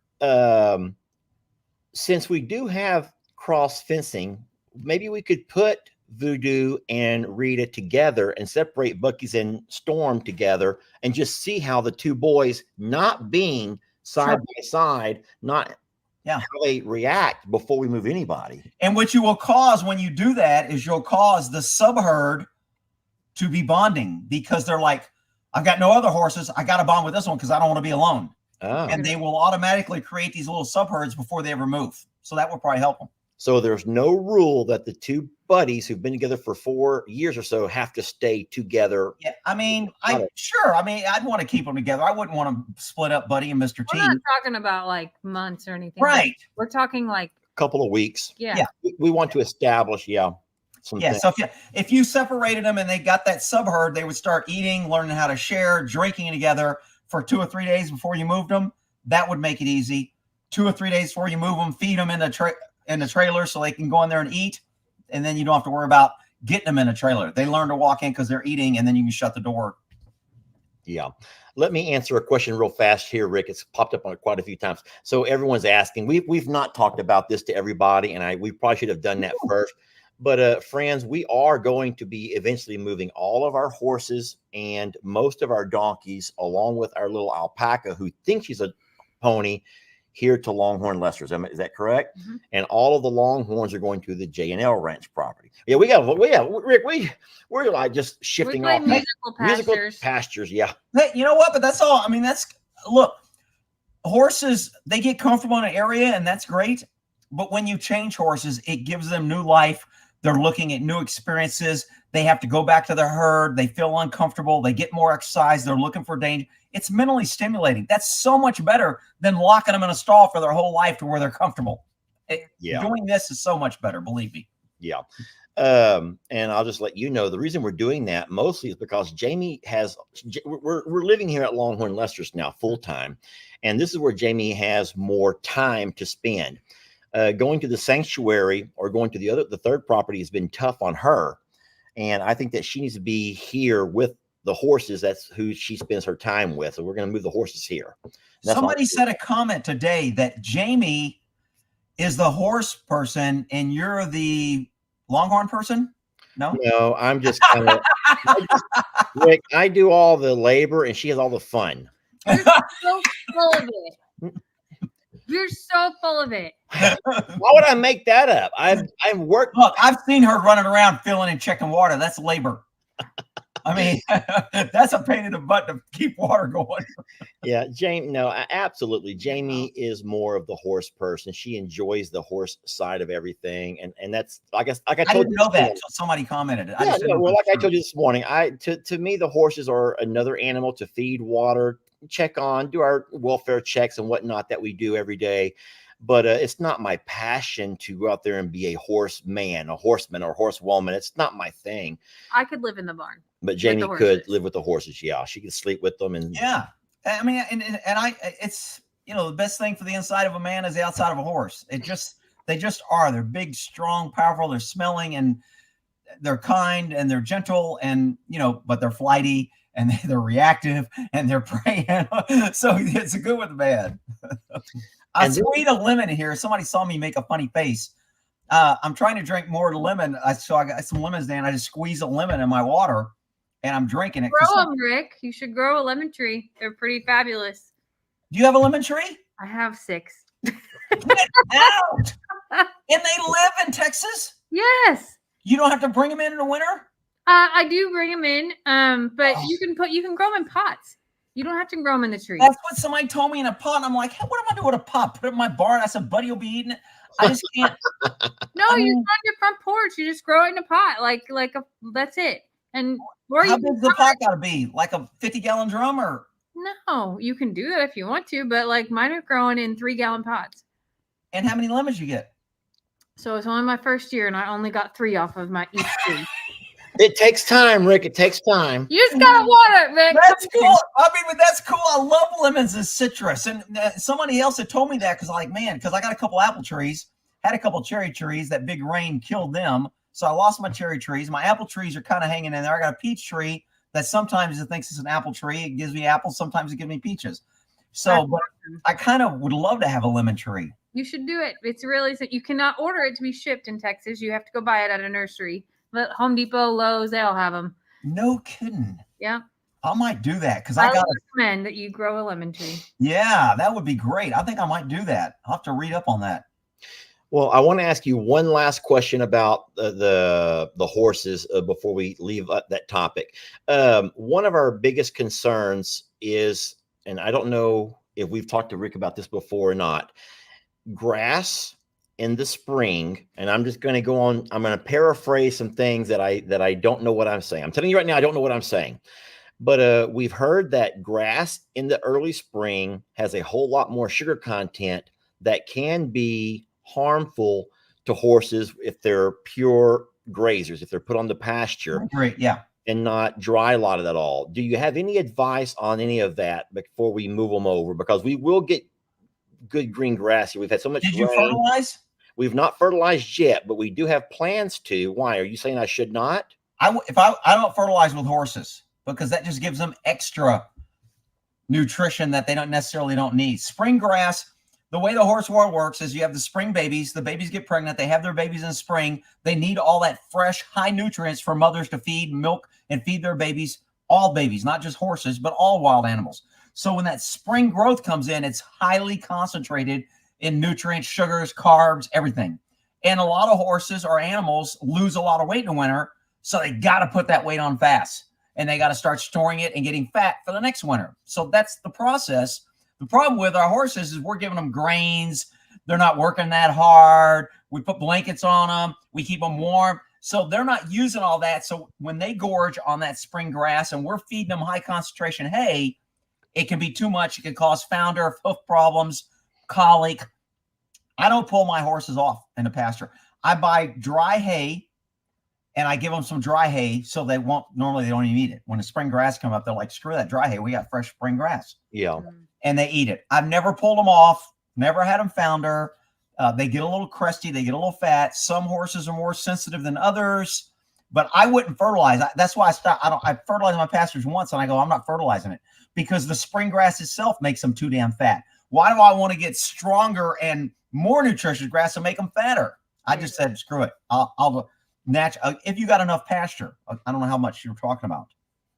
Since we do have cross fencing, maybe we could put Voodoo and Rita together and separate Bucky's and Storm together and just see how the two boys, not being side by side, how they react before we move anybody. And what you will cause when you do that is you'll cause the subherd to be bonding because they're like, I've got no other horses. I got to bond with this one because I don't want to be alone. Oh. And they will automatically create these little subherds before they ever move. So that will probably help them. So there's no rule that the two buddies who've been together for 4 years or so have to stay together. Yeah, I mean, I'd want to keep them together. I wouldn't want to split up Buddy and Mr. T. We're not talking about like months or anything. Right. We're talking like a couple of weeks. Yeah. We want to establish, So if you separated them and they got that subherd, they would start eating, learning how to share, drinking together for 2 or 3 days before you moved them. That would make it easy. 2 or 3 days before you move them, feed them in the trailer so they can go in there and eat. And then you don't have to worry about getting them in a trailer. They learn to walk in because they're eating, and then you can shut the door. Yeah. Let me answer a question real fast here, Rick. It's popped up on quite a few times. So everyone's asking. We've not talked about this to everybody, and we probably should have done that first. But friends, we are going to be eventually moving all of our horses and most of our donkeys, along with our little alpaca, who thinks she's a pony, here to Longhorn Lester's. Is that correct? Mm-hmm. And all of the Longhorns are going to the J&L Ranch property. Yeah, Rick, we're like just shifting off musical pastures. Yeah. Hey, you know what? But that's all. I mean, look, horses, they get comfortable in an area, and that's great. But when you change horses, it gives them new life. They're looking at new experiences. They have to go back to their herd. They feel uncomfortable. They get more exercise. They're looking for danger. It's mentally stimulating. That's so much better than locking them in a stall for their whole life to where they're comfortable. Doing this is so much better, believe me. Yeah. And I'll just let you know, the reason we're doing that mostly is because Jami we're living here at Longhorn Lester's now full time. And this is where Jami has more time to spend. Going to the sanctuary or going to the third property has been tough on her. And I think that she needs to be here with the horses. That's who she spends her time with. So we're going to move the horses here. Somebody said a comment today that Jami is the horse person and you're the Longhorn person. No, I'm just kind of Rick, I do all the labor and she has all the fun. You're so full of it. You're so full of it. Why would I make that up? I've worked. Look, I've seen her running around filling and checking water. That's labor. I mean, that's a pain in the butt to keep water going. Yeah, Jami. No, absolutely. Jami is more of the horse person. She enjoys the horse side of everything, and that's I guess like I told you. I didn't know that until somebody commented. Yeah, well, like I told you this morning, to me the horses are another animal to feed, water, check on, do our welfare checks and whatnot that we do every day. But it's not my passion to go out there and be a horseman, a horseman, or horsewoman. It's not my thing. I could live in the barn. But Jami could live with the horses. Yeah, she could sleep with them. And yeah, I mean, it's the best thing for the inside of a man is the outside of a horse. They just are. They're big, strong, powerful. They're smelling, and they're kind and they're gentle and, but they're flighty and they're reactive and they're preying. So it's a good with the bad. I squeezed a lemon in here. Somebody saw me make a funny face. I'm trying to drink more lemon. So I got some lemons there and I just squeeze a lemon in my water and I'm drinking it. Grow them, Rick. You should grow a lemon tree. They're pretty fabulous. Do you have a lemon tree? I have 6. Get out! And they live in Texas? Yes. You don't have to bring them in the winter? I do bring them in, but you can grow them in pots. You don't have to grow them in the tree. That's what somebody told me in a pot. And I'm like, hey, what am I doing with a pot? Put it in my barn. I said, buddy, you'll be eating it. I just can't. No, you on your front porch. You just grow it in a pot, that's it. And how big the pot got to be? Like a 50-gallon drum or? No, you can do that if you want to, but like mine are growing in 3-gallon pots. And how many lemons you get? So it's only my first year, and I only got 3 off of my each tree. It takes time, Rick. It takes time. You just gotta water it, Rick. That's cool. I mean, but that's cool. I love lemons as citrus. And somebody else had told me that because I got a couple apple trees, had a couple cherry trees. That big rain killed them. So I lost my cherry trees. My apple trees are kind of hanging in there. I got a peach tree that sometimes it thinks it's an apple tree. It gives me apples. Sometimes it gives me peaches. So, but I kind of would love to have a lemon tree. You should do it. It's really, you cannot order it to be shipped in Texas. You have to go buy it at a nursery. But Home Depot, Lowe's, they all have them. No kidding. Yeah. I might do that because I recommend that you grow a lemon tree. Yeah, that would be great. I think I might do that. I'll have to read up on that. Well, I want to ask you one last question about the horses before we leave that topic. One of our biggest concerns is, and I don't know if we've talked to Rick about this before or not, grass in the spring. And I'm just going to go on. I'm going to paraphrase some things that I don't know what I'm saying. I'm telling you right now, I don't know what I'm saying. But we've heard that grass in the early spring has a whole lot more sugar content that can be harmful to horses if they're pure grazers, if they're put on the pasture. Great, yeah. And not dry lot at all. Do you have any advice on any of that before we move them over? Because we will get good green grass here. We've had so much rain. Did you fertilize? We've not fertilized yet, but we do have plans to. Why? Are you saying I should not? I don't fertilize with horses because that just gives them extra nutrition that they don't need. Spring grass, the way the horse world works is you have the spring babies. The babies get pregnant. They have their babies in spring. They need all that fresh, high nutrients for mothers to feed, milk, and feed their babies. All babies, not just horses, but all wild animals. So when that spring growth comes in, it's highly concentrated in nutrients, sugars, carbs, everything. And a lot of horses or animals lose a lot of weight in the winter, so they got to put that weight on fast. And they got to start storing it and getting fat for the next winter. So that's the process. The problem with our horses is we're giving them grains. They're not working that hard. We put blankets on them. We keep them warm. So they're not using all that. So when they gorge on that spring grass and we're feeding them high concentration hay, it can be too much. It can cause founder, hoof problems, colic. I don't pull my horses off in the pasture. I buy dry hay and I give them some dry hay so they don't even eat it. When the spring grass come up, they're like, screw that dry hay. We got fresh spring grass. Yeah. And they eat it. I've never pulled them off, never had them founder. They get a little crusty. They get a little fat. Some horses are more sensitive than others, but I wouldn't fertilize. That's why I stopped. I fertilized my pastures once and I go, I'm not fertilizing it because the spring grass itself makes them too damn fat. Why do I want to get stronger and more nutritious grass to make them fatter? I just said, screw it. I'll if you got enough pasture. I don't know how much you're talking about.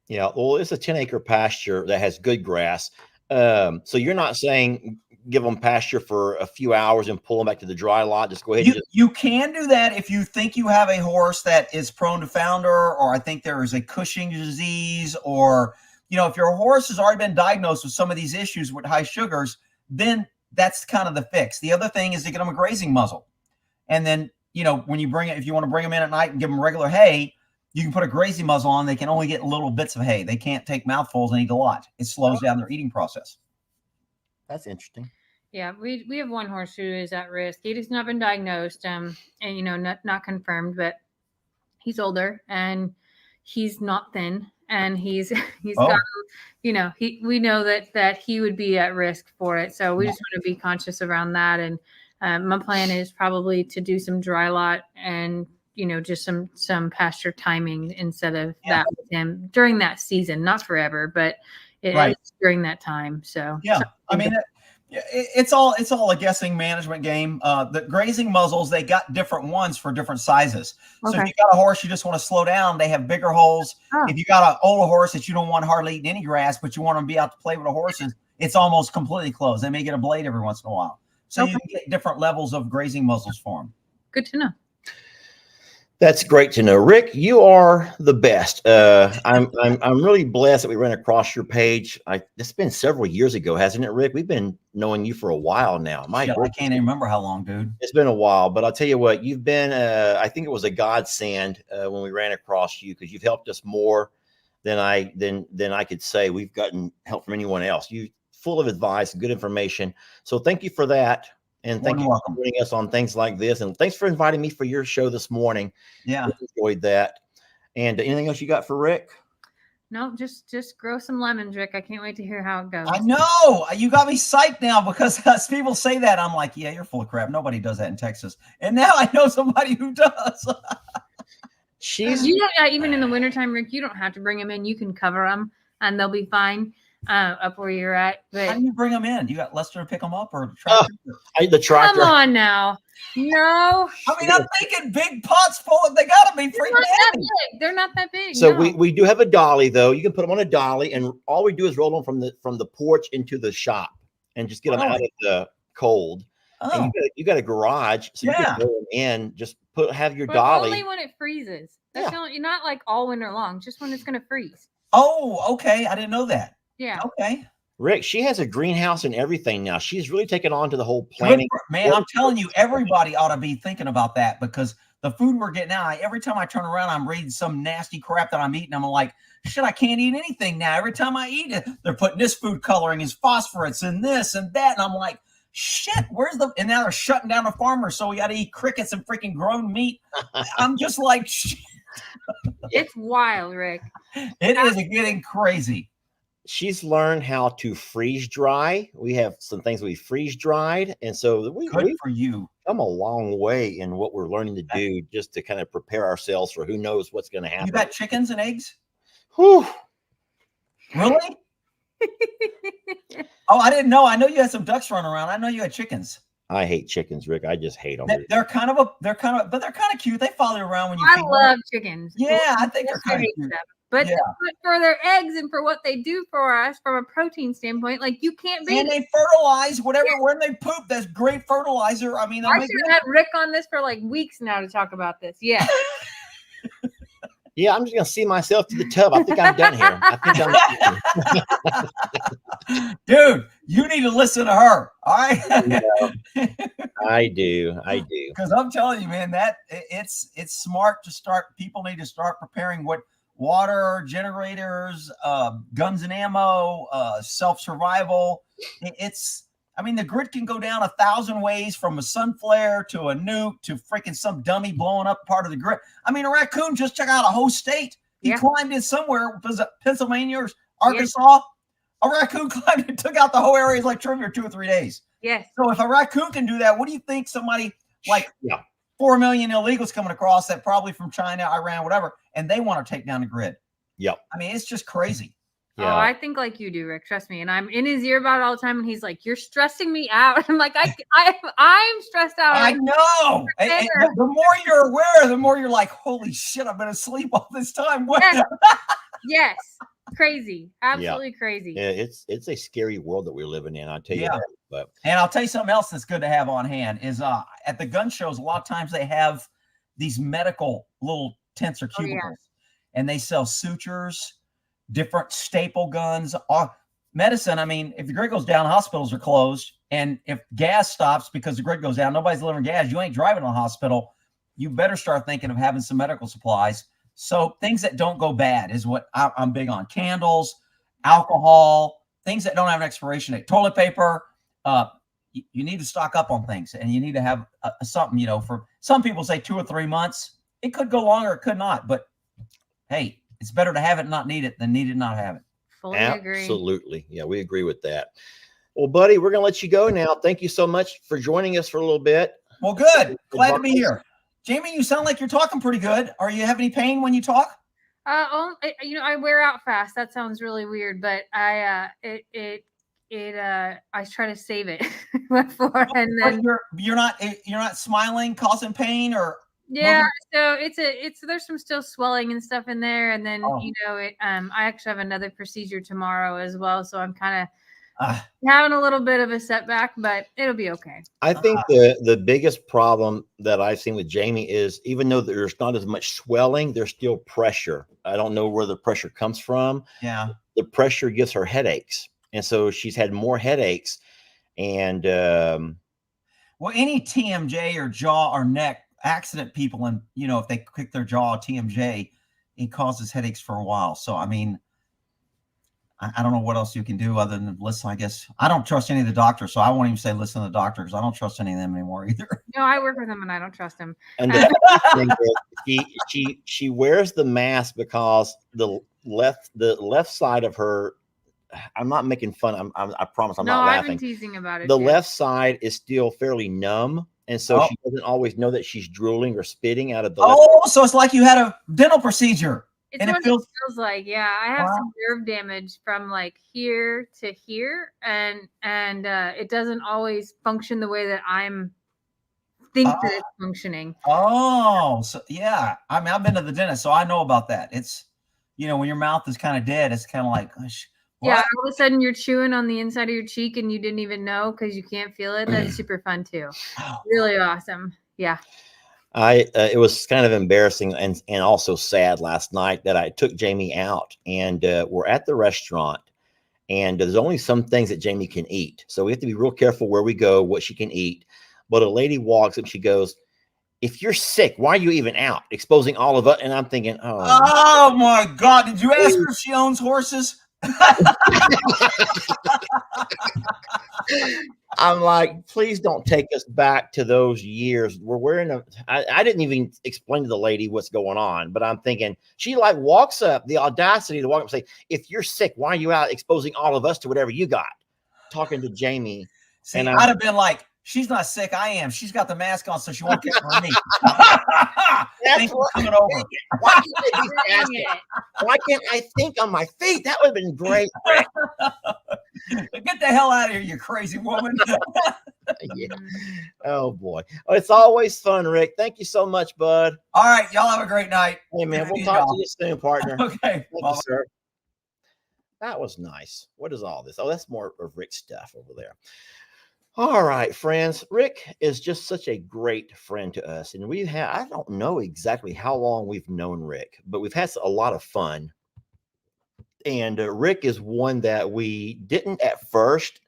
Yeah. Well, it's a 10-acre pasture that has good grass. So you're not saying give them pasture for a few hours and pull them back to the dry lot. Just go ahead. You can do that if you think you have a horse that is prone to founder, or I think there is a Cushing disease, or, if your horse has already been diagnosed with some of these issues with high sugars, then that's kind of the fix. The other thing is to get them a grazing muzzle. And then, when you bring it, if you want to bring them in at night and give them regular hay, you can put a grazing muzzle on. They can only get little bits of hay. They can't take mouthfuls and eat a lot. It slows down their eating process. That's interesting. Yeah, we have one horse who is at risk. He has not been diagnosed, and not confirmed, but he's older and he's not thin, and he's got, we know that he would be at risk for it. So we just want to be conscious around that. And my plan is probably to do some dry lot and just some pasture timing instead of that with him during that season, not forever, but it is during that time. So yeah, I mean, it's all a guessing management game. The grazing muzzles, they got different ones for different sizes. So if you got a horse you just want to slow down, they have bigger holes. If you got an older horse that you don't want hardly eating any grass, but you want them to be out to play with the horses, it's almost completely closed. They may get a blade every once in a while. So you can get different levels of grazing muzzles for them. Good to know. That's great to know, Rick. You are the best. I'm really blessed that we ran across your page. It's been several years ago, hasn't it, Rick? We've been knowing you for a while now. I can't even remember how long, dude. It's been a while, but I'll tell you what, you've been. I think it was a godsend when we ran across you, because you've helped us more than I could say. We've gotten help from anyone else. You full of advice, good information. So thank you for that. And thank you for joining us on things like this. And thanks for inviting me for your show this morning. Yeah. I enjoyed that. And anything else you got for Rick? No, just grow some lemons, Rick. I can't wait to hear how it goes. I know. You got me psyched now, because as people say that, I'm like, yeah, you're full of crap. Nobody does that in Texas. And now I know somebody who does. Even in the wintertime, Rick, you don't have to bring them in. You can cover them and they'll be fine. Up where you're at. But how do you bring them in? You got Lester to pick them up, or the tractor? The tractor. Come on now. No. I mean, I'm thinking big pots full of, they got to be freaking heavy. They're not that big. So we do have a dolly, though. You can put them on a dolly, and all we do is roll them from the porch into the shop and just get them out of the cold. And you got a garage, so you can go in, just have your dolly. Only when it freezes. That's not like all winter long, just when it's going to freeze. Oh, okay. I didn't know that. Yeah. Okay. Rick, she has a greenhouse and everything now. She's really taken on to the whole planning. Man, I'm telling you, everybody ought to be thinking about that, because the food we're getting now, every time I turn around, I'm reading some nasty crap that I'm eating. I'm like, shit, I can't eat anything now. Every time I eat it, they're putting this food coloring, is phosphorus and this and that. And I'm like, shit, and now they're shutting down the farmers. So we got to eat crickets and freaking grown meat. I'm just like, shit. It's wild, Rick. It is getting crazy. She's learned how to freeze dry. We have some things we freeze dried. And so we've for you. Come a long way in what we're learning to do, just to kind of prepare ourselves for who knows what's going to happen. You got chickens and eggs? Whew. Really? Oh, I didn't know. I know you had some ducks running around. I know you had chickens. I hate chickens, Rick. I just hate them. They're kind of cute. They follow you around when you I love chickens. Yeah, I think they're kind of cute. But for their eggs and for what they do for us from a protein standpoint, like you can't be. And they fertilize whatever when they poop. That's great fertilizer. I mean, I should have had Rick on this for like weeks now to talk about this. Yeah. Yeah, I'm just gonna see myself to the tub. I think I'm done here. Dude, you need to listen to her. All right. I do. Because I'm telling you, man, that it's smart to start. People need to start preparing what water, generators, guns and ammo, self-survival. I mean, the grid can go down 1,000 ways, from a sun flare to a nuke to freaking some dummy blowing up part of the grid. I mean, a raccoon just took out a whole state. He climbed in somewhere, was it Pennsylvania or Arkansas? A raccoon climbed and took out the whole area's electricity for 2 or 3 days. Yes. So if a raccoon can do that, what do you think somebody like 4 million illegals coming across that, probably from China, Iran, whatever, and they want to take down the grid? Yep. I mean, it's just crazy. Yeah. Oh, I think like you do, Rick. Trust me. And I'm in his ear about it all the time. And he's like, "You're stressing me out." I'm like, I'm stressed out. I know. And the more you're aware, the more you're like, "Holy shit, I've been asleep all this time." Yes. Crazy. Absolutely crazy. Yeah, it's a scary world that we're living in. I'll tell you that. And I'll tell you something else that's good to have on hand is at the gun shows, a lot of times they have these medical little tents or cubicles, and they sell sutures, different staple guns, medicine. I mean, if the grid goes down, hospitals are closed. And if gas stops because the grid goes down, nobody's delivering gas, you ain't driving to the hospital. You better start thinking of having some medical supplies. So things that don't go bad is what I'm big on. Candles, alcohol, things that don't have an expiration date. Toilet paper. You need to stock up on things, and you need to have something, for some people say 2 or 3 months. It could go longer, it could not. But hey, it's better to have it and not need it than need it and not have it. Fully agree. Absolutely. Yeah, we agree with that. Well, buddy, we're going to let you go now. Thank you so much for joining us for a little bit. Well, good. Glad to be here. Jami, you sound like you're talking pretty good. Are you have any pain when you talk? I wear out fast. That sounds really weird, but I try to save it before, and then You're not smiling, causing pain, or yeah. So there's some still swelling and stuff in there, and then Oh. I actually have another procedure tomorrow as well, so I'm kind of uh, having a little bit of a setback, but it'll be okay. I think the biggest problem that I've seen with Jami is even though there's not as much swelling, there's still pressure. I don't know where the pressure comes from. yeah. The pressure gives her headaches, and so she's had more headaches. And Well, any TMJ or jaw or neck accident people, and if they kick their jaw, TMJ, it causes headaches for a while. So I mean, I don't know what else you can do other than listen. I guess I don't trust any of the doctors, so I won't even say listen to the doctors. I don't trust any of them anymore either. No, I work with them and I don't trust them. and the thing is, she wears the mask because the left side of her. I'm not making fun. I promise I'm No, not I've laughing. been teasing about it. The too. left side is still fairly numb, and so Oh. she doesn't always know that she's drooling or spitting out of the Oh, so it's like you had a dental procedure. It's And it what feels- it feels like. Yeah, I have Wow. some nerve damage from like here to here, and it doesn't always function the way that I'm think that it's functioning. Oh, so yeah. I mean, I've been to the dentist, so I know about that. It's when your mouth is kind of dead, it's kind of like, gosh, Yeah, what? all of a sudden you're chewing on the inside of your cheek and you didn't even know because you can't feel it. That's super fun too. Wow. Really awesome. Yeah. it was kind of embarrassing and also sad last night that I took Jami out, and we're at the restaurant, and there's only some things that Jami can eat, so we have to be real careful where we go, what she can eat. But a lady walks and she goes, "If you're sick, why are you even out exposing all of us?" And I'm thinking, Oh my God! Did you ask her if she owns horses? I'm like, please don't take us back to those years. We're wearing I didn't even explain to the lady what's going on, but I'm thinking she like walks up, the audacity to walk up and say, "If you're sick, why are you out exposing all of us to whatever you got?" Talking to Jami. See, And I'd have been like, she's not sick. I am. She's got the mask on, so she won't catch me. Thanks for coming over. Why can't I think on my feet? That would have been great. Get the hell out of here, you crazy woman. Yeah. Oh boy. Oh, it's always fun, Rick. Thank you so much, bud. All right, y'all have a great night. Hey man, we'll See talk y'all. to you soon, partner. Okay. Thank you, Bye-bye. sir. That was nice. What is all this? Oh, that's more of Rick's stuff over there. All right, friends. Rick is just such a great friend to us. And we've had, I don't know exactly how long we've known Rick, but we've had a lot of fun. And Rick is one that we didn't at first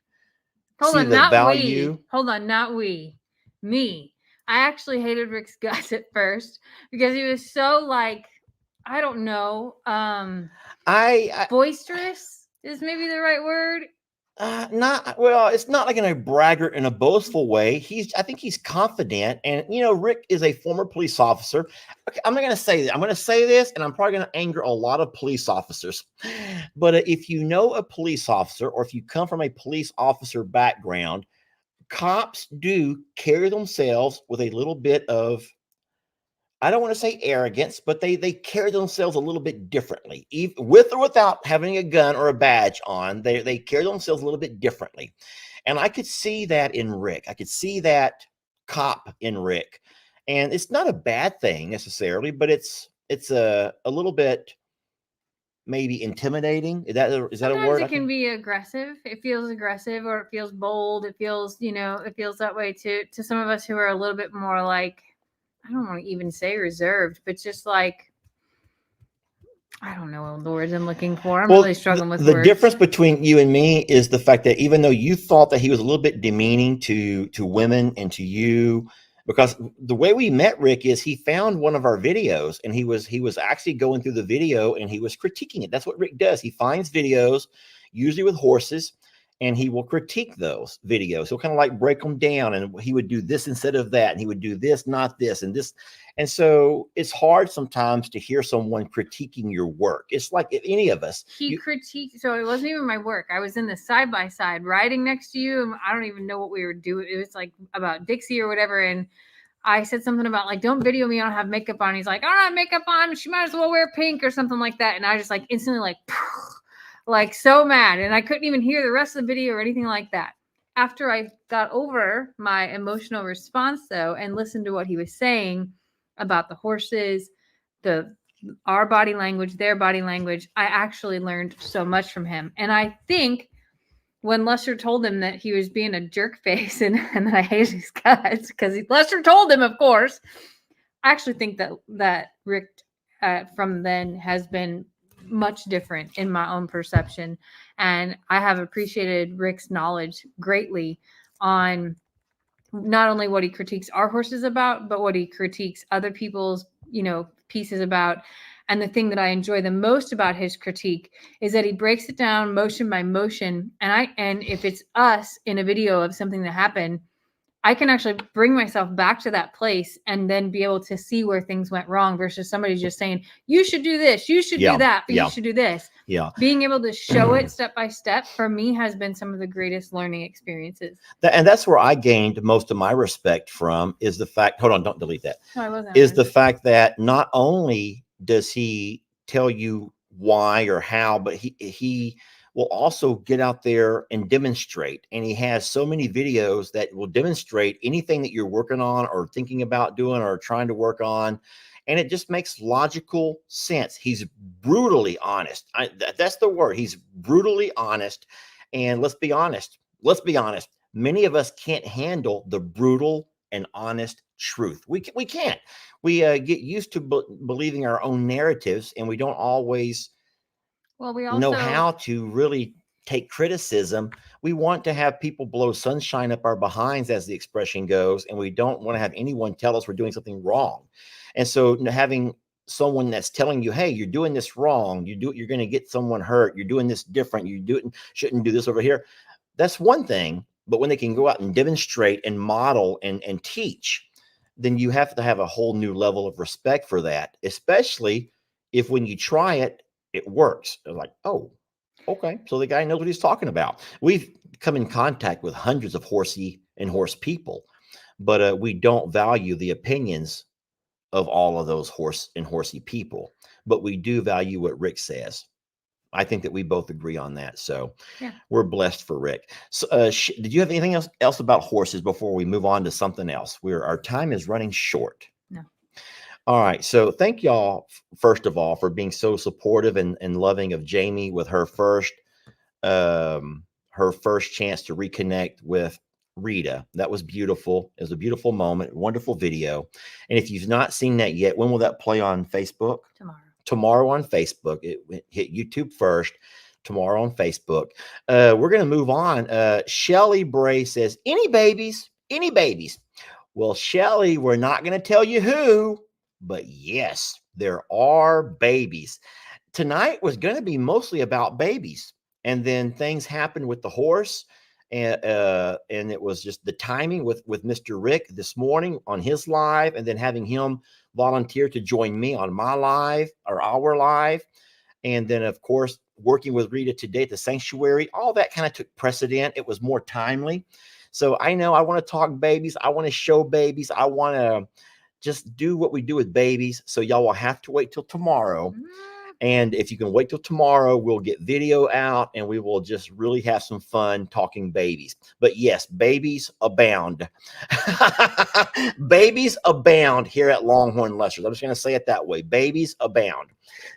Hold see on, the not value. we. Hold on, not we. Me. I actually hated Rick's guts at first because he was so like, I don't know, I boisterous is maybe the right word. not well, it's not like in a braggart in a boastful way. I think he's confident, and Rick is a former police officer. Okay, I'm not going to say that. I'm going to say this, and I'm probably going to anger a lot of police officers. But if you know a police officer, or if you come from a police officer background, cops do carry themselves with a little bit of, I don't want to say arrogance, but they carry themselves a little bit differently, even with or without having a gun or a badge on. They carry themselves a little bit differently, and I could see that in Rick. I could see that cop in Rick, and it's not a bad thing necessarily, but it's a little bit maybe intimidating. Is that a Sometimes word? it can be aggressive. It feels aggressive, or it feels bold. It feels, it feels that way to some of us who are a little bit more like, I don't want to even say reserved, but just like, I don't know the words I'm looking for. I'm really struggling with the words. difference between you and me is the fact that even though you thought that he was a little bit demeaning to women and to you, because the way we met Rick is he found one of our videos and he was actually going through the video and he was critiquing it. That's what Rick does. He finds videos, usually with horses, and he will critique those videos. He'll kind of like break them down, and he would do this instead of that, and he would do this, not this, and this. And so it's hard sometimes to hear someone critiquing your work. It's like if any of us. He critiqued, so it wasn't even my work. I was in the side-by-side riding next to you, and I don't even know what we were doing. It was like about Dixie or whatever, and I said something about like, don't video me, I don't have makeup on. He's like, I don't have makeup on, she might as well wear pink or something like that. And I just like instantly like so mad. And I couldn't even hear the rest of the video or anything like that. After I got over my emotional response though, and listened to what he was saying about the horses, our body language, their body language, I actually learned so much from him. And I think when Lester told him that he was being a jerk face and that I hate his guts, because Lester told him, of course, I actually think that Rick from then has been much different in my own perception. And I have appreciated Rick's knowledge greatly on not only what he critiques our horses about, but what he critiques other people's, pieces about. And the thing that I enjoy the most about his critique is that he breaks it down motion by motion. And if it's us in a video of something that happened, I can actually bring myself back to that place and then be able to see where things went wrong versus somebody just saying, you should do this, you should do that, but you should do this. Yeah. Being able to show it step by step for me has been some of the greatest learning experiences. And that's where I gained most of my respect from is the fact, hold on, don't delete that. No, I wasn't. Is the fact that not only does he tell you why or how, but he will also get out there and demonstrate. And he has so many videos that will demonstrate anything that you're working on or thinking about doing or trying to work on. And it just makes logical sense. He's brutally honest. That's the word. He's brutally honest. And let's be honest. Many of us can't handle the brutal and honest truth. We can't. We get used to believing our own narratives, and we don't always know how to really take criticism. We want to have people blow sunshine up our behinds, as the expression goes, and we don't want to have anyone tell us we're doing something wrong. And so having someone that's telling you, hey, you're doing this wrong, you're going to get someone hurt, you're doing this different, shouldn't do this over here. That's one thing. But when they can go out and demonstrate and model and teach, then you have to have a whole new level of respect for that, especially if when you try it, it works. They're like, oh, okay. So the guy knows what he's talking about. We've come in contact with hundreds of horsey and horse people, but we don't value the opinions of all of those horse and horsey people, but we do value what Rick says. I think that we both agree on that. So yeah, we're blessed for Rick. So, did you have anything else about horses before we move on to something else? Our time is running short. No. All right. So thank y'all, first of all, for being so supportive and loving of Jami with her first chance to reconnect with Rita. That was beautiful. It was a beautiful moment, wonderful video. And if you've not seen that yet, when will that play on Facebook? Tomorrow on Facebook. It hit YouTube first, tomorrow on Facebook. We're going to move on. Shelly Bray says, any babies? Well, Shelly, we're not going to tell you who, but yes, there are babies. Tonight was going to be mostly about babies. And then things happened with the horse. And it was just the timing with Mr. Rick this morning on his live, and then having him volunteer to join me on my live or our live. And then, of course, working with Rita today at the sanctuary, all that kind of took precedent. It was more timely. So I know I want to talk babies. I want to show babies. I want to just do what we do with babies. So y'all will have to wait till tomorrow. And if you can wait till tomorrow, we'll get video out and we will just really have some fun talking babies. But yes, babies abound. Babies abound here at Longhorn Lessers. I'm just going to say it that way. Babies abound.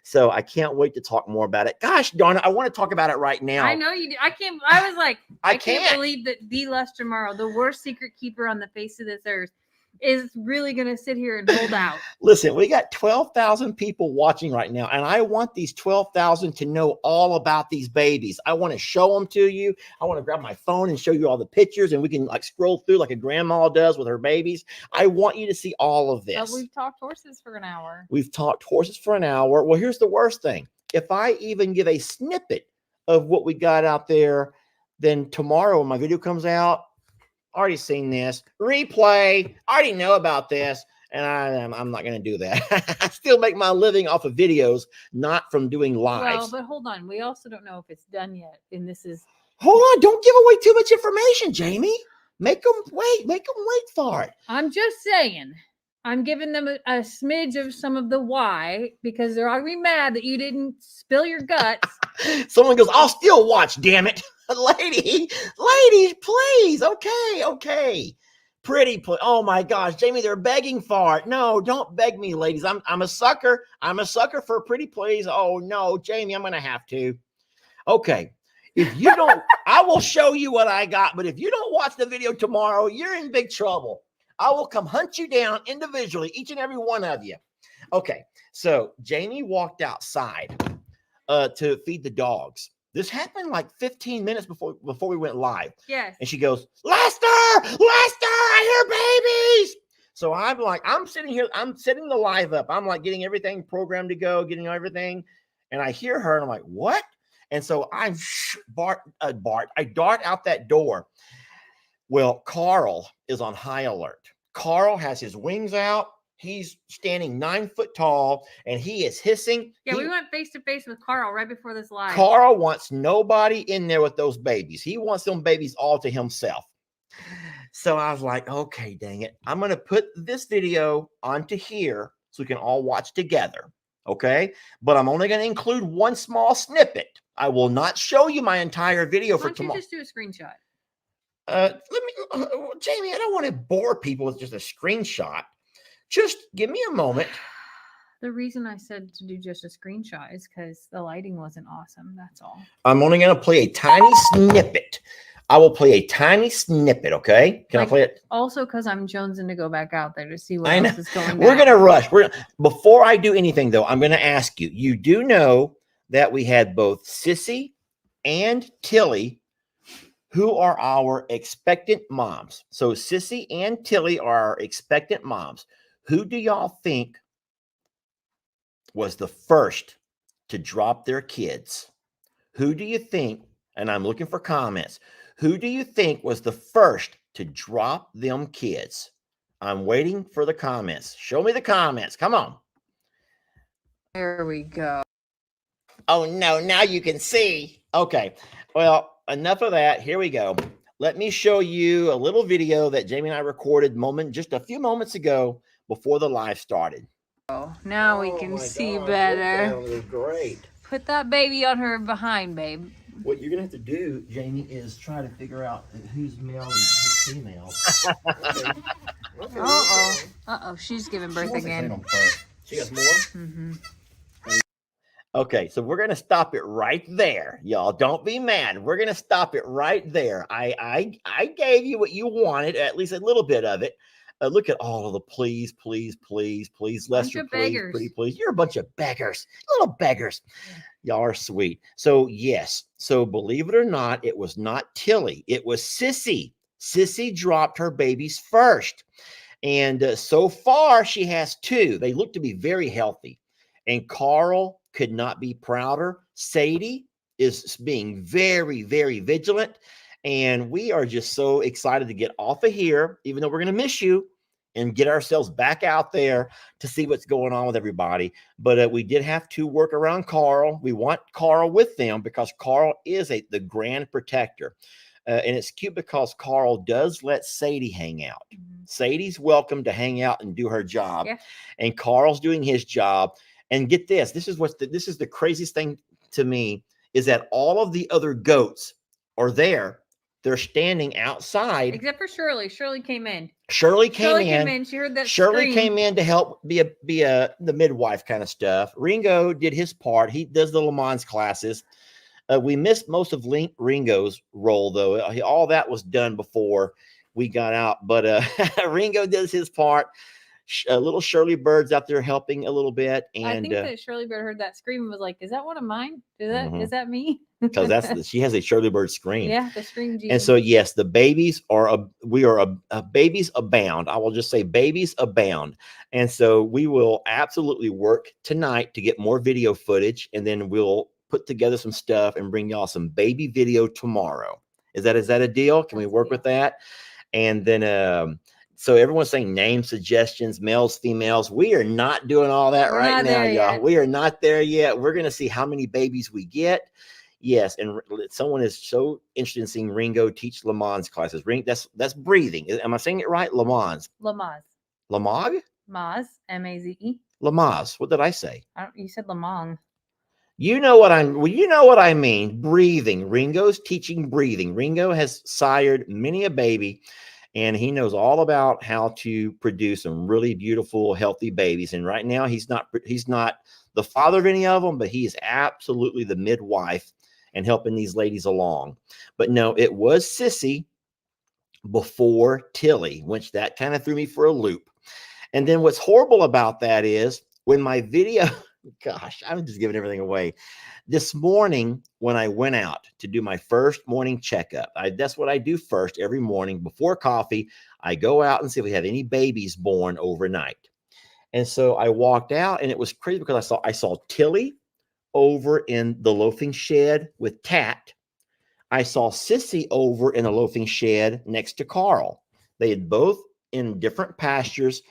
So I can't wait to talk more about it. Gosh darn it, I want to talk about it right now. I know you do. I was like, I can't believe that the Lester Morrow, the worst secret keeper on the face of this earth, is really going to sit here and hold out. Listen, we got 12,000 people watching right now, and I want these 12,000 to know all about these babies. I want to show them to you. I want to grab my phone and show you all the pictures, and we can like scroll through like a grandma does with her babies. I want you to see all of this. But we've talked horses for an hour. Well, here's the worst thing. If I even give a snippet of what we got out there, then tomorrow when my video comes out, already seen this replay. I already know about this, and I'm not going to do that. I still make my living off of videos, not from doing lives. Well, but hold on. We also don't know if it's done yet, and this is. Hold on! Don't give away too much information, Jami. Make them wait. Make them wait for it. I'm just saying. I'm giving them a smidge of some of the why because they're all gonna be mad that you didn't spill your guts. Someone goes, I'll still watch, damn it. Ladies, please. Okay. Pretty, oh my gosh, Jamie, they're begging for it. No, don't beg me, ladies. I'm a sucker. I'm a sucker for pretty please. Oh no, Jamie, I'm going to have to. Okay. If you don't, I will show you what I got. But if you don't watch the video tomorrow, you're in big trouble. I will come hunt you down individually, each and every one of you. Okay. So Jamie walked outside to feed the dogs. This happened like 15 minutes before we went live. Yes. And she goes, Lester, I hear babies. So I'm sitting here, I'm setting the live up. I'm like getting everything programmed to go, getting everything. And I hear her and I'm like, what? And so I dart out that door. Well, Carl is on high alert. Carl has his wings out. He's standing 9 foot tall and he is hissing. Yeah, we went face to face with Carl right before this live. Carl wants nobody in there with those babies. He wants them babies all to himself. So I was like, okay, dang it. I'm going to put this video onto here so we can all watch together. Okay. But I'm only going to include one small snippet. I will not show you my entire video for tomorrow. Why don't you just do a screenshot? Jamie, I don't want to bore people with just a screenshot. Just give me a moment. The reason I said to do just a screenshot is because the lighting wasn't awesome. That's all. I'm only going to play a tiny snippet. I will play a tiny snippet, okay? Can I play it? Also, because I'm jonesing to go back out there to see what else is going on. We're going to rush. Before I do anything, though, I'm going to ask you. You do know that we had both Sissy and Tilly, who are our expectant moms. So Sissy and Tilly are our expectant moms. Who do y'all think was the first to drop their kids? Who do you think, and I'm looking for comments, who do you think was the first to drop them kids? I'm waiting for the comments. Show me the comments. Come on. There we go. Oh, no. Now you can see. Okay. Well, enough of that. Here we go. Let me show you a little video that Jamie and I recorded just a few moments ago before the live started. Oh, now we can see better. That was great. Put that baby on her behind, babe. What you're going to have to do, Jamie, is try to figure out who's male and who's female. Okay. Uh-oh. She's giving birth again. She has more? Mm-hmm. Okay, so we're going to stop it right there. Y'all, don't be mad. We're going to stop it right there. I gave you what you wanted, at least a little bit of it. Look at all of the please, Lester, please. You're a bunch of beggars, little beggars. Y'all are sweet. So yes, so believe it or not, it was not Tilly. It was Sissy. Sissy dropped her babies first. And so far she has 2. They look to be very healthy. And Carl could not be prouder. Sadie is being very, very vigilant. And we are just so excited to get off of here, even though we're going to miss you, and get ourselves back out there to see what's going on with everybody. But we did have to work around Carl. We want Carl with them because Carl is the grand protector. And it's cute because Carl does let Sadie hang out. Mm-hmm. Sadie's welcome to hang out and do her job. Yeah. And Carl's doing his job. And get this, this is the craziest thing to me, is that all of the other goats are there. They're standing outside. Except for Shirley. Shirley came in. Shirley came in. She heard that Shirley scream. came in to help be the midwife kind of stuff. Ringo did his part. He does the Le Mans classes. We missed most of Ringo's role, though. All that was done before we got out. But Ringo does his part. Little Shirley Bird's out there helping a little bit. And I think that Shirley Bird heard that scream and was like, is that one of mine? Is that me? Because she has a Shirley Bird scream. Yeah, the scream. And so, yes, the babies babies abound. I will just say babies abound. And so we will absolutely work tonight to get more video footage. And then we'll put together some stuff and bring y'all some baby video tomorrow. Is that a deal? Can we work with that? And then, so everyone's saying name suggestions, males, females. We are not doing all that right now, y'all. We are not there yet. We're going to see how many babies we get. Yes, and someone is so interested in seeing Ringo teach Lamaze classes. That's breathing. Am I saying it right? Lamaze. Lamaze. Lamag? Maz. M-A-Z-E. Lamaze. What did I say? You said Lamong. You know what you know what I mean. Breathing. Ringo's teaching breathing. Ringo has sired many a baby, and he knows all about how to produce some really beautiful, healthy babies. And right now, he's not the father of any of them, but he is absolutely the midwife and helping these ladies along. But no, it was Sissy before Tilly, which that kind of threw me for a loop. And then what's horrible about that is when my video, gosh, I'm just giving everything away. This morning, when I went out to do my first morning checkup, that's what I do first every morning before coffee. I go out and see if we have any babies born overnight. And so I walked out, and it was crazy because I saw Tilly over in the loafing shed with Tat. I saw Sissy over in a loafing shed next to Carl. They had both in different pastures,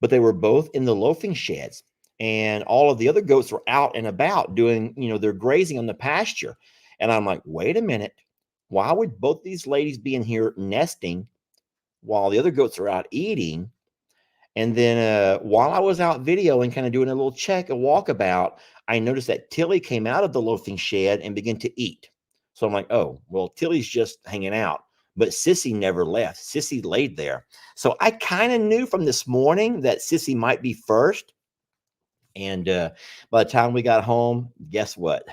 but they were both in the loafing sheds. And all of the other goats were out and about doing, they're grazing on the pasture. And I'm like, wait a minute. Why would both these ladies be in here nesting while the other goats are out eating? And then while I was out videoing, kind of doing a little walkabout, I noticed that Tilly came out of the loafing shed and began to eat. So I'm like, oh, well, Tilly's just hanging out. But Sissy never left. Sissy laid there. So I kind of knew from this morning that Sissy might be first. And by the time we got home, guess what?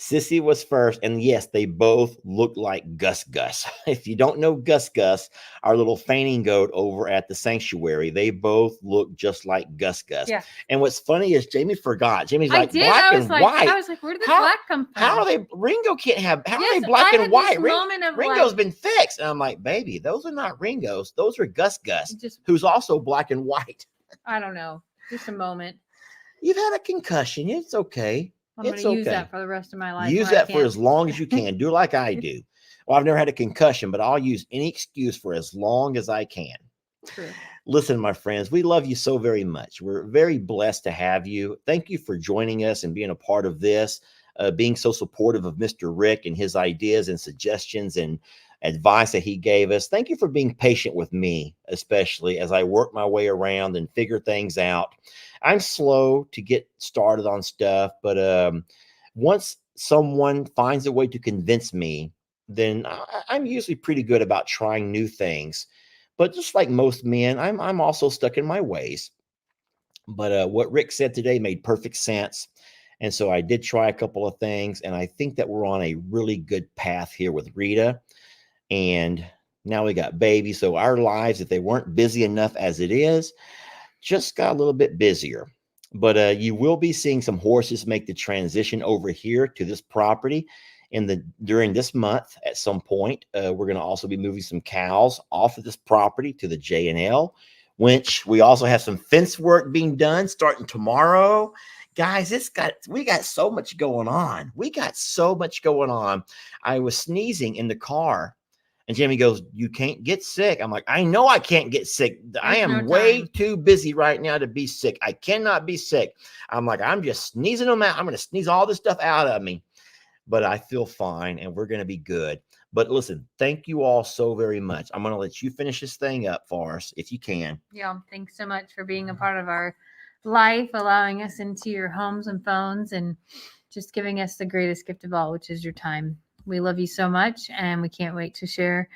Sissy was first, and yes, they both looked like Gus Gus. If you don't know Gus Gus, our little fainting goat over at the sanctuary, they both look just like Gus Gus. Yeah. And what's funny is Jamie forgot. Jamie's like, did. black and white. I was like, where did the black come from? How are they? Ringo can't have. How are Yes, they black I and had white? this moment of Ringo's like- been fixed. And I'm like, baby, those are not Ringos. Those are Gus Gus, Just- who's also black and white. I don't know. Just a moment. You've had a concussion. It's okay. I'm going to use that for the rest of my life. Use that for as long as you can. Do like I do. Well, I've never had a concussion, but I'll use any excuse for as long as I can. True. Listen, my friends, we love you so very much. We're very blessed to have you. Thank you for joining us and being a part of this, being so supportive of Mr. Rick and his ideas and suggestions and advice that he gave us. Thank you for being patient with me, especially as I work my way around and figure things out. I'm slow to get started on stuff, but once someone finds a way to convince me, then I'm usually pretty good about trying new things. But just like most men, I'm also stuck in my ways. But what Rick said today made perfect sense. And so I did try a couple of things, and I think that we're on a really good path here with Rita. And now we got babies. So our lives, if they weren't busy enough as it is, just got a little bit busier. But you will be seeing some horses make the transition over here to this property during this month at some point. We're going to also be moving some cows off of this property to the J&L, which we also have some fence work being done starting tomorrow. Guys, we got so much going on. I was sneezing in the car. And Jami goes, you can't get sick. I'm like, I know I can't get sick. I am way too busy right now to be sick. I cannot be sick. I'm like, I'm just sneezing them out. I'm going to sneeze all this stuff out of me. But I feel fine, and we're going to be good. But listen, thank you all so very much. I'm going to let you finish this thing up for us if you can. Yeah, thanks so much for being a part of our life, allowing us into your homes and phones, and just giving us the greatest gift of all, which is your time. We love you so much, and we can't wait to share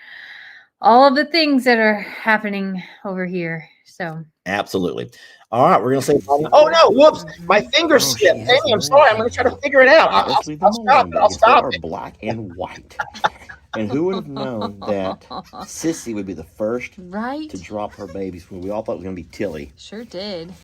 all of the things that are happening over here. So absolutely. All right, we're gonna say. Oh no! Whoops, my finger slipped. Amy, I'm sorry. I'm gonna try to figure it out. I'll stop it. I'll stop it. Black and white. And who would have known that Sissy would be the first right to drop her babies when we all thought it was gonna be Tilly? Sure did.